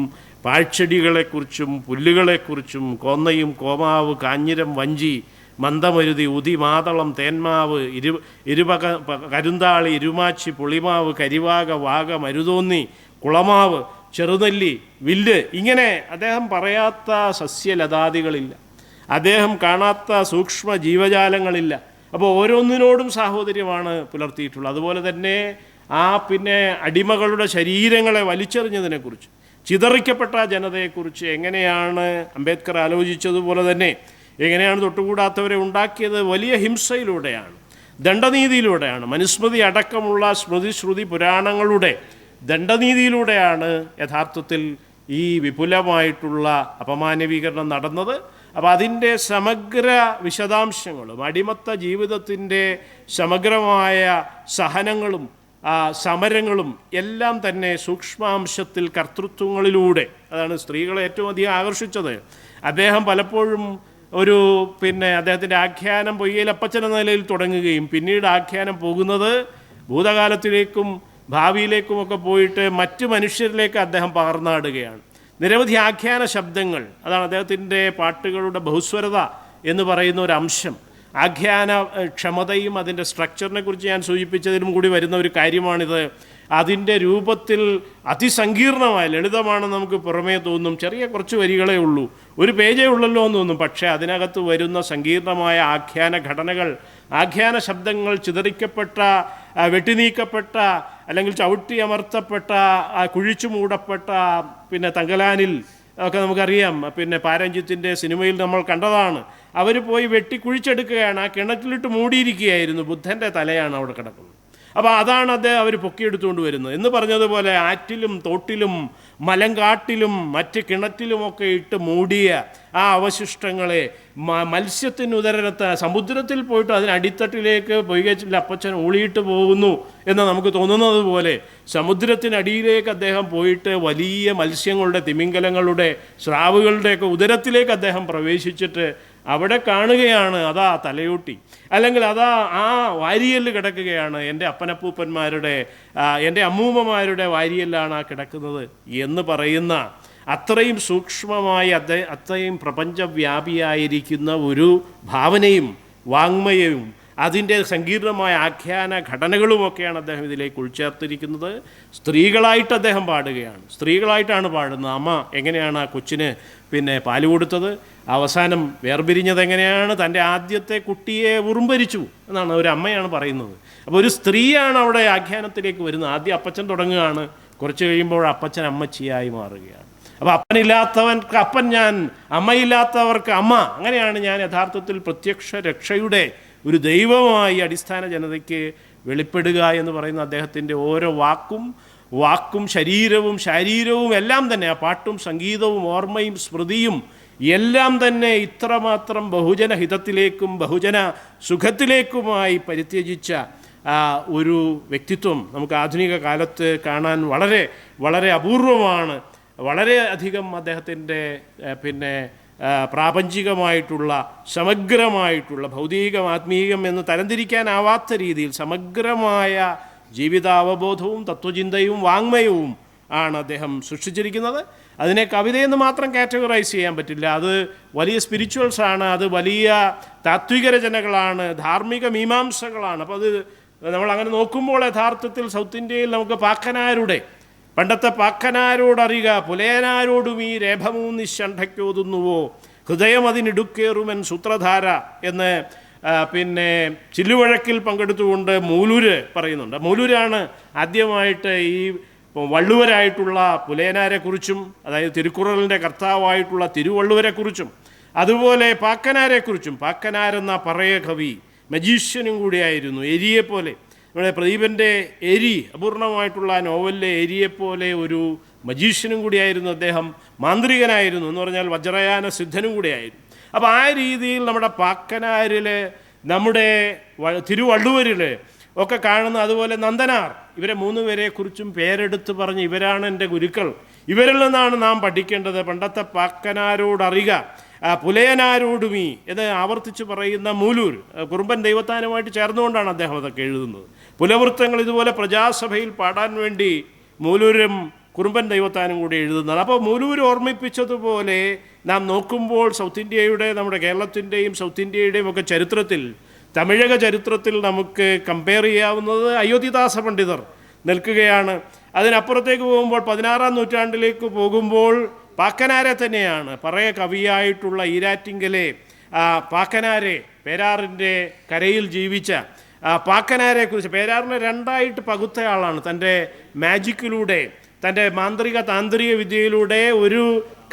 പാഴ്ചെടികളെക്കുറിച്ചും, പുല്ലുകളെക്കുറിച്ചും, കോന്നയും, കോമാവ്, കാഞ്ഞിരം, വഞ്ചി, മന്ദമരുതി, ഉതി, മാതളം, തേന്മാവ്, കരുന്താളി, ഇരുമാച്ചി, പുളിമാവ്, കരിവാക, വാഗ, മരുതോന്നി, കുളമാവ്, ചെറുനെല്ലി, വില്ല്, ഇങ്ങനെ അദ്ദേഹം പറയാത്ത സസ്യലതാദികളില്ല, അദ്ദേഹം കാണാത്ത സൂക്ഷ്മ ജീവജാലങ്ങളില്ല. അപ്പോൾ ഓരോന്നിനോടും സാഹോദര്യമാണ് പുലർത്തിയിട്ടുള്ളത്. അതുപോലെ തന്നെ അടിമകളുടെ ശരീരങ്ങളെ വലിച്ചെറിഞ്ഞതിനെക്കുറിച്ച്, ചിതറിക്കപ്പെട്ട ജനതയെക്കുറിച്ച് എങ്ങനെയാണ് അംബേദ്കർ ആലോചിച്ചതുപോലെ തന്നെ എങ്ങനെയാണ് തൊട്ടുകൂടാത്തവരെ ഉണ്ടാക്കിയത്? വലിയ ഹിംസയിലൂടെയാണ്, ദണ്ഡനീതിയിലൂടെയാണ്, മനുസ്മൃതി അടക്കമുള്ള സ്മൃതി ശ്രുതി പുരാണങ്ങളുടെ ദണ്ഡനീതിയിലൂടെയാണ് യഥാർത്ഥത്തിൽ ഈ വിപുലമായിട്ടുള്ള അപമാനവീകരണം നടന്നത്. അപ്പോൾ അതിൻ്റെ സമഗ്ര വിശദാംശങ്ങളും അടിമത്ത ജീവിതത്തിൻ്റെ സമഗ്രമായ സഹനങ്ങളും സമരങ്ങളും എല്ലാം തന്നെ സൂക്ഷ്മാംശത്തിൽ കർത്തൃത്വങ്ങളിലൂടെ, അതാണ് സ്ത്രീകളെ ഏറ്റവും അധികം ആകർഷിച്ചത്. അദ്ദേഹം പലപ്പോഴും അദ്ദേഹത്തിൻ്റെ ആഖ്യാനം പൊയ്യലപ്പച്ചൻ എന്ന നിലയിൽ തുടങ്ങുകയും പിന്നീട് ആഖ്യാനം പോകുന്നത് ഭൂതകാലത്തിലേക്കും ഭാവിയിലേക്കുമൊക്കെ പോയിട്ട് മറ്റു മനുഷ്യരിലേക്ക് അദ്ദേഹം പകർന്നാടുകയാണ്. നിരവധി ആഖ്യാന ശബ്ദങ്ങൾ, അതാണ് അദ്ദേഹത്തിൻ്റെ പാട്ടുകളുടെ ബഹുസ്വരത എന്ന് പറയുന്ന ഒരു അംശം. ആഖ്യാന ക്ഷമതയും അതിൻ്റെ സ്ട്രക്ചറിനെ കുറിച്ച് ഞാൻ സൂചിപ്പിച്ചതിലും കൂടി വരുന്ന ഒരു കാര്യമാണിത്. അതിൻ്റെ രൂപത്തിൽ അതിസങ്കീർണമായ, ലളിതമാണെന്ന് നമുക്ക് പുറമേ തോന്നും, ചെറിയ കുറച്ച് വരികളേ ഉള്ളൂ, ഒരു പേജേ ഉള്ളല്ലോ എന്ന് തോന്നും. പക്ഷേ അതിനകത്ത് വരുന്ന സങ്കീർണമായ ആഖ്യാന ഘടനകൾ, ആഖ്യാന ശബ്ദങ്ങൾ, ചിതറിക്കപ്പെട്ട, വെട്ടിനീക്കപ്പെട്ട, അല്ലെങ്കിൽ ചവിട്ടി അമർത്തപ്പെട്ട, കുഴിച്ചു മൂടപ്പെട്ട, തങ്കലാനിൽ ഒക്കെ നമുക്കറിയാം, പാരഞ്ജിത്തിൻ്റെ സിനിമയിൽ നമ്മൾ കണ്ടതാണ്. അവർ പോയി വെട്ടി കുഴിച്ചെടുക്കുകയാണ്, ആ കിണറ്റിലിട്ട് മൂടിയിരിക്കുകയായിരുന്നു, ബുദ്ധൻ്റെ തലയാണ് അവിടെ കിടക്കുന്നത്. അപ്പോൾ അതാണ് അവർ പൊക്കിയെടുത്തുകൊണ്ട് വരുന്നത്. എന്ന് പറഞ്ഞതുപോലെ ആറ്റിലും തോട്ടിലും മലങ്കാട്ടിലും മറ്റ് കിണറ്റിലുമൊക്കെ ഇട്ട് മൂടിയ ആ അവശിഷ്ടങ്ങളെ മത്സ്യത്തിനുദരത്ത് സമുദ്രത്തിൽ പോയിട്ട് അതിനടിത്തട്ടിലേക്ക് പൊയ്കച്ചിൽ അപ്പച്ചൻ ഊളിയിട്ട് പോകുന്നു എന്ന് നമുക്ക് തോന്നുന്നത് പോലെ സമുദ്രത്തിനടിയിലേക്ക് അദ്ദേഹം പോയിട്ട് വലിയ മത്സ്യങ്ങളുടെ, തിമിംഗലങ്ങളുടെ, സ്രാവുകളുടെയൊക്കെ ഉദരത്തിലേക്ക് അദ്ദേഹം പ്രവേശിച്ചിട്ട് അവിടെ കാണുകയാണ്, അതാ തലയോട്ടി, അല്ലെങ്കിൽ അതാ ആ വാരിയല് കിടക്കുകയാണ്, എൻ്റെ അപ്പനപ്പൂപ്പന്മാരുടെ, എൻ്റെ അമ്മൂമ്മമാരുടെ വാരിയല്ലാണ് ആ കിടക്കുന്നത് എന്ന് പറയുന്ന അത്രയും സൂക്ഷ്മമായി അത്രയും പ്രപഞ്ചവ്യാപിയായിരിക്കുന്ന ഒരു ഭാവനയും വാങ്മയവും അതിൻ്റെ സങ്കീർണമായ ആഖ്യാന ഘടനകളുമൊക്കെയാണ് അദ്ദേഹം ഇതിലേക്ക് ഉൾച്ചേർത്തിരിക്കുന്നത്. സ്ത്രീകളായിട്ട് അദ്ദേഹം പാടുകയാണ്, സ്ത്രീകളായിട്ടാണ് പാടുന്നത്. അമ്മ എങ്ങനെയാണ് ആ കൊച്ചിന് പാല് കൊടുത്തത്, അവസാനം വേർപിരിഞ്ഞത് എങ്ങനെയാണ്, തൻ്റെ ആദ്യത്തെ കുട്ടിയെ ഉറുമ്പരിച്ചു എന്നാണ് ഒരു അമ്മയാണ് പറയുന്നത്. അപ്പോൾ ഒരു സ്ത്രീയാണ് അവിടെ ആഖ്യാനത്തിലേക്ക് വരുന്നത്. ആദ്യം അപ്പച്ചൻ തുടങ്ങുകയാണ്, കുറച്ച് കഴിയുമ്പോൾ അപ്പച്ചൻ അമ്മച്ചിയായി മാറുകയാണ്. അപ്പോൾ അപ്പനില്ലാത്തവർക്ക് അപ്പൻ ഞാൻ, അമ്മയില്ലാത്തവർക്ക് അമ്മ, അങ്ങനെയാണ് ഞാൻ യഥാർത്ഥത്തിൽ പ്രത്യക്ഷ രക്ഷയുടെ ഒരു ദൈവമായി അടിസ്ഥാന ജനതയ്ക്ക് വെളിപ്പെടുക എന്ന് പറയുന്ന അദ്ദേഹത്തിൻ്റെ ഓരോ വാക്കും ശരീരവും ശാരീരവും എല്ലാം തന്നെ, ആ പാട്ടും സംഗീതവും ഓർമ്മയും സ്മൃതിയും എല്ലാം തന്നെ ഇത്രമാത്രം ബഹുജന ഹിതത്തിലേക്കും ബഹുജന സുഖത്തിലേക്കുമായി പരിത്യജിച്ച ഒരു വ്യക്തിത്വം നമുക്ക് ആധുനിക കാലത്ത് കാണാൻ വളരെ വളരെ അപൂർവമാണ്. വളരെ അധികം അദ്ദേഹത്തിൻ്റെ പ്രാപഞ്ചികമായിട്ടുള്ള സമഗ്രമായിട്ടുള്ള ഭൗതികം ആത്മീയം എന്ന് തരംതിരിക്കാനാവാത്ത രീതിയിൽ സമഗ്രമായ ജീവിതാവബോധവും തത്വചിന്തയും വാങ്മയവും ആണ് അദ്ദേഹം സൃഷ്ടിച്ചിരിക്കുന്നത്. അതിനെ കവിതയെന്ന് മാത്രം കാറ്റഗറൈസ് ചെയ്യാൻ പറ്റില്ല. അത് വലിയ സ്പിരിച്വൽസാണ്, അത് വലിയ താത്വിക രചനകളാണ്, ധാർമ്മിക മീമാംസകളാണ്. അപ്പോൾ അത് നമ്മളങ്ങനെ നോക്കുമ്പോൾ യഥാർത്ഥത്തിൽ സൗത്ത് ഇന്ത്യയിൽ നമുക്ക് പാക്കനാരുടെ, പണ്ടത്തെ പാക്കനാരോടറിയുക പുലയനാരോടും ഈ രേഖമൂന്നി ശണ്ഠയ്ക്കോതുന്നുവോ ഹൃദയം അതിനിടുക്കേറുമൻ സൂത്രധാര എന്ന് ചില്ലുവഴക്കിൽ പങ്കെടുത്തുകൊണ്ട് മൂലൂര് പറയുന്നുണ്ട്. മൂലൂരാണ് ആദ്യമായിട്ട് ഈ വള്ളുവരായിട്ടുള്ള പുലയനാരെക്കുറിച്ചും, അതായത് തിരുക്കുറളിൻ്റെ കർത്താവായിട്ടുള്ള തിരുവള്ളുവരെക്കുറിച്ചും അതുപോലെ പാക്കനാരെക്കുറിച്ചും, പാക്കനാരെന്ന പറയ കവി മജീഷ്യനും കൂടിയായിരുന്നു, എരിയെപ്പോലെ നമ്മുടെ പ്രദീപൻ്റെ എരി, അപൂർണമായിട്ടുള്ള നോവലിലെ എരിയെപ്പോലെ ഒരു മജീഷ്യനും കൂടിയായിരുന്നു അദ്ദേഹം, മാന്ത്രികനായിരുന്നു എന്ന് പറഞ്ഞാൽ വജ്രയാന സിദ്ധനും കൂടിയായിരുന്നു. അപ്പോൾ ആ രീതിയിൽ നമ്മുടെ പാക്കനാരിൽ, നമ്മുടെ തിരുവള്ളുവരിൽ ഒക്കെ കാണുന്ന, അതുപോലെ നന്ദനാർ, ഇവരെ 3 പേരെക്കുറിച്ചും പേരെടുത്ത് പറഞ്ഞ് ഇവരാണ് എൻ്റെ ഗുരുക്കൾ, ഇവരിൽ നിന്നാണ് നാം പഠിക്കേണ്ടത്. പണ്ടത്തെ പാക്കനാരോടറിയുക പുലയനാരോടുമീ എന്ന് ആവർത്തിച്ച് പറയുന്ന മൂലൂർ കുറുമ്പൻ ദൈവത്താനുമായിട്ട് ചേർന്നുകൊണ്ടാണ് അദ്ദേഹം അതൊക്കെ എഴുതുന്നത്. പുലവൃത്തങ്ങൾ ഇതുപോലെ പ്രജാസഭയിൽ പാടാൻ വേണ്ടി മൂലൂരും കുറുമ്പൻ ദൈവത്താനും കൂടി എഴുതുന്നത്. അപ്പോൾ മൂലൂർ ഓർമ്മിപ്പിച്ചതുപോലെ നാം നോക്കുമ്പോൾ സൗത്ത് ഇന്ത്യയുടെ, നമ്മുടെ കേരളത്തിൻ്റെയും സൗത്ത് ഇന്ത്യയുടെയും ഒക്കെ ചരിത്രത്തിൽ, തമിഴക ചരിത്രത്തിൽ നമുക്ക് കമ്പയർ ചെയ്യാവുന്നത് അയോധ്യദാസ പണ്ഡിതർ നിൽക്കുകയാണ്. അതിനപ്പുറത്തേക്ക് പോകുമ്പോൾ 16-ാം നൂറ്റാണ്ടിലേക്ക് പോകുമ്പോൾ പാക്കനാരെ തന്നെയാണ്, പറയ കവിയായിട്ടുള്ള ഈരാറ്റിങ്കലെ പാക്കനാരെ, പേരാറിൻ്റെ കരയിൽ ജീവിച്ച പാക്കനാരെക്കുറിച്ച്, പേരാറിനെ 2ആയിട്ട് പകുത്തയാളാണ്. തൻ്റെ മാജിക്കിലൂടെ, തൻ്റെ മാന്ത്രിക താന്ത്രിക വിദ്യയിലൂടെ ഒരു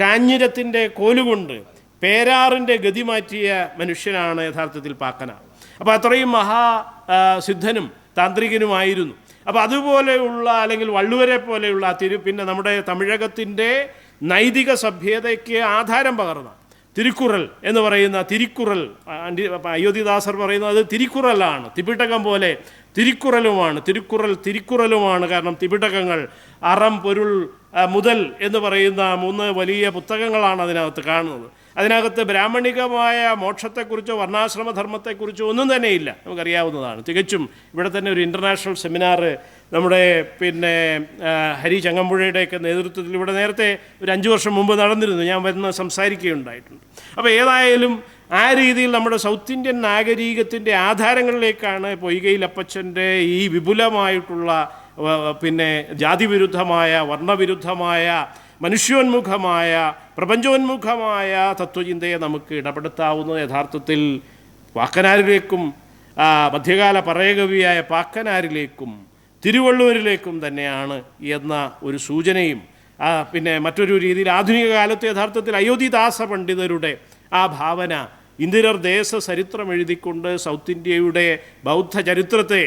കാഞ്ഞിരത്തിൻ്റെ കോലുകൊണ്ട് പേരാറിൻ്റെ ഗതി മാറ്റിയ മനുഷ്യനാണ് യഥാർത്ഥത്തിൽ പാക്കനാർ. അപ്പോൾ അത്രയും മഹാസിദ്ധനും താന്ത്രികനുമായിരുന്നു. അപ്പോൾ അതുപോലെയുള്ള, അല്ലെങ്കിൽ വള്ളുവരെ പോലെയുള്ള പിന്നെ നമ്മുടെ തമിഴകത്തിൻ്റെ നൈതിക സഭ്യതയ്ക്ക് ആധാരം പകർന്ന തിരുക്കുറൽ എന്ന് പറയുന്ന, തിരുക്കുറൽ അയോധ്യദാസർ പറയുന്നത് അത് തിരുക്കുറലാണ്, തിപിടകം പോലെ തിരുക്കുറലുമാണ്, തിരുക്കുറലുമാണ്. കാരണം തിപിടകങ്ങൾ അറം പൊരുൾ മുതൽ എന്ന് പറയുന്ന 3 വലിയ പുസ്തകങ്ങളാണ് അതിനകത്ത് കാണുന്നത്. അതിനകത്ത് ബ്രാഹ്മണികമായ മോക്ഷത്തെക്കുറിച്ചോ വർണ്ണാശ്രമധർമ്മത്തെക്കുറിച്ചോ ഒന്നും തന്നെയില്ല, നമുക്കറിയാവുന്നതാണ്. തികച്ചും ഇവിടെ തന്നെ ഒരു ഇൻ്റർനാഷണൽ സെമിനാർ നമ്മുടെ ഹരി ചങ്ങമ്പുഴയുടെയൊക്കെ നേതൃത്വത്തിൽ ഇവിടെ നേരത്തെ ഒരു 5 വർഷം മുമ്പ് നടന്നിരുന്നു. ഞാൻ വരുന്ന സംസാരിക്കുകയുണ്ടായിട്ടുണ്ട്. അപ്പോൾ ഏതായാലും ആ രീതിയിൽ നമ്മുടെ സൗത്ത് ഇന്ത്യൻ നാഗരികത്തിൻ്റെ ആധാരങ്ങളിലേക്കാണ് പൊയ്കയിൽ അപ്പച്ചൻ്റെ ഈ വിപുലമായിട്ടുള്ള ജാതിവിരുദ്ധമായ, വർണ്ണവിരുദ്ധമായ, മനുഷ്യോന്മുഖമായ, പ്രപഞ്ചോന്മുഖമായ തത്വചിന്തയെ നമുക്ക് ഇടപെടുത്താവുന്നത് യഥാർത്ഥത്തിൽ പാക്കനാരിലേക്കും, മധ്യകാല പറയകവിയായ പാക്കനാരിലേക്കും തിരുവള്ളുവരിലേക്കും തന്നെയാണ് എന്ന ഒരു സൂചനയും, മറ്റൊരു രീതിയിൽ ആധുനിക കാലത്ത് യഥാർത്ഥത്തിൽ അയോധ്യദാസ പണ്ഡിതരുടെ ആ ഭാവന, ഇന്ദിരർ ദേശ ചരിത്രം എഴുതിക്കൊണ്ട് സൗത്ത് ഇന്ത്യയുടെ ബൗദ്ധ ചരിത്രത്തെ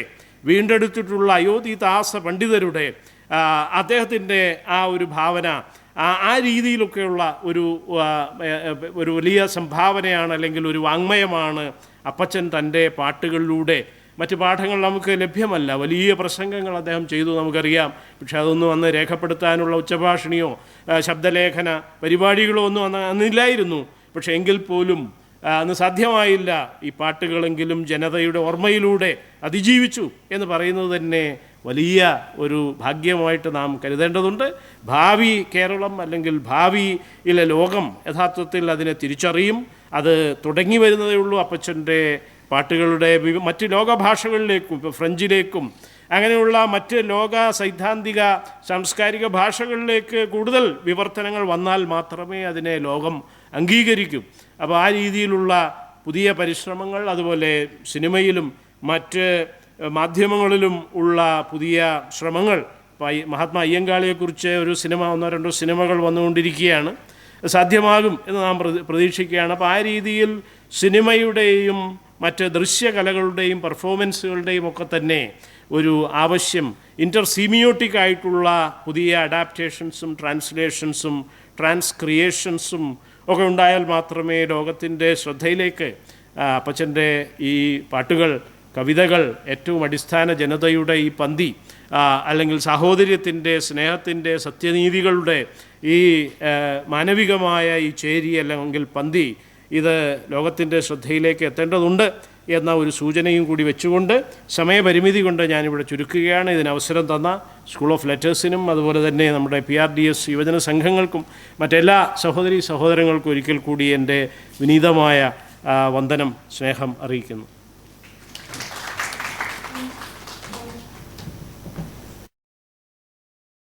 വീണ്ടെടുത്തിട്ടുള്ള അയോധ്യദാസ പണ്ഡിതരുടെ അദ്ദേഹത്തിൻ്റെ ആ ഒരു ഭാവന, ആ രീതിയിലൊക്കെയുള്ള ഒരു വലിയ സംഭാവനയാണ്, അല്ലെങ്കിൽ ഒരു വാങ്മയമാണ് അപ്പച്ചൻ തൻ്റെ പാട്ടുകളിലൂടെ. മറ്റ് പാഠങ്ങൾ നമുക്ക് ലഭ്യമല്ല, വലിയ പ്രസംഗങ്ങൾ അദ്ദേഹം ചെയ്തു, നമുക്കറിയാം. പക്ഷെ അതൊന്നും അന്ന് രേഖപ്പെടുത്താനുള്ള ഉച്ചഭാഷിണിയോ ശബ്ദലേഖന പരിപാടികളോ ഒന്നും അന്നില്ലായിരുന്നു. പക്ഷെ എങ്കിൽ പോലും അന്ന് സാധ്യമായില്ല. ഈ പാട്ടുകളെങ്കിലും ജനതയുടെ ഓർമ്മയിലൂടെ അതിജീവിച്ചു എന്ന് പറയുന്നത് തന്നെ വലിയ ഒരു ഭാഗ്യമായിട്ട് നാം കരുതേണ്ടതുണ്ട്. ഭാവി കേരളം, അല്ലെങ്കിൽ ഭാവിയിലെ ലോകം യഥാർത്ഥത്തിൽ അതിനെ തിരിച്ചറിയും. അത് തുടങ്ങി വരുന്നതേ ഉള്ളൂ. അപ്പച്ചൻ്റെ പാട്ടുകളുടെ മറ്റ് ലോകഭാഷകളിലേക്കും, ഇപ്പോൾ ഫ്രഞ്ചിലേക്കും അങ്ങനെയുള്ള മറ്റ് ലോക സൈദ്ധാന്തിക സാംസ്കാരിക ഭാഷകളിലേക്ക് കൂടുതൽ വിവർത്തനങ്ങൾ വന്നാൽ മാത്രമേ അതിനെ ലോകം അംഗീകരിക്കൂ. അപ്പോൾ ആ രീതിയിലുള്ള പുതിയ പരിശ്രമങ്ങൾ, അതുപോലെ സിനിമയിലും മറ്റ് മാധ്യമങ്ങളിലും ഉള്ള പുതിയ ശ്രമങ്ങൾ, മഹാത്മാ അയ്യങ്കാളിയെക്കുറിച്ച് ഒരു സിനിമ, 1-2 സിനിമകൾ വന്നുകൊണ്ടിരിക്കുകയാണ്, സാധ്യമാകും എന്ന് നാം പ്രതീക്ഷിക്കുകയാണ്. അപ്പോൾ ആ രീതിയിൽ സിനിമയുടെയും മറ്റ് ദൃശ്യകലകളുടെയും പെർഫോമൻസുകളുടെയും ഒക്കെ തന്നെ ഒരു ആവശ്യം, ഇൻ്റർസീമിയോട്ടിക് ആയിട്ടുള്ള പുതിയ അഡാപ്റ്റേഷൻസും ട്രാൻസ്ലേഷൻസും ട്രാൻസ്ക്രിയേഷൻസും ഒക്കെ ഉണ്ടായാൽ മാത്രമേ ലോകത്തിൻ്റെ ശ്രദ്ധയിലേക്ക് അപ്പച്ചൻ്റെ ഈ പാട്ടുകൾ, കവിതകൾ, ഏറ്റവും അടിസ്ഥാന ജനതയുടെ ഈ പന്തി, അല്ലെങ്കിൽ സാഹോദര്യത്തിൻ്റെ, സ്നേഹത്തിൻ്റെ, സത്യനീതികളുടെ ഈ മാനവികമായ ഈ ചേരി അല്ലെങ്കിൽ പന്തി, ഇത് ലോകത്തിൻ്റെ ശ്രദ്ധയിലേക്ക് എത്തേണ്ടതുണ്ട് എന്ന ഒരു സൂചനയും കൂടി വെച്ചുകൊണ്ട് സമയപരിമിതി കൊണ്ട് ഞാനിവിടെ ചുരുക്കുകയാണ്. ഇതിനവസരം തന്ന സ്കൂൾ ഓഫ് ലെറ്റേഴ്സിനും അതുപോലെ തന്നെ നമ്മുടെ PRDS യുവജന സംഘങ്ങൾക്കും മറ്റെല്ലാ സഹോദരങ്ങൾക്കും ഒരിക്കൽ കൂടി എൻ്റെ വിനീതമായ വന്ദനം, സ്നേഹം അറിയിക്കുന്നു.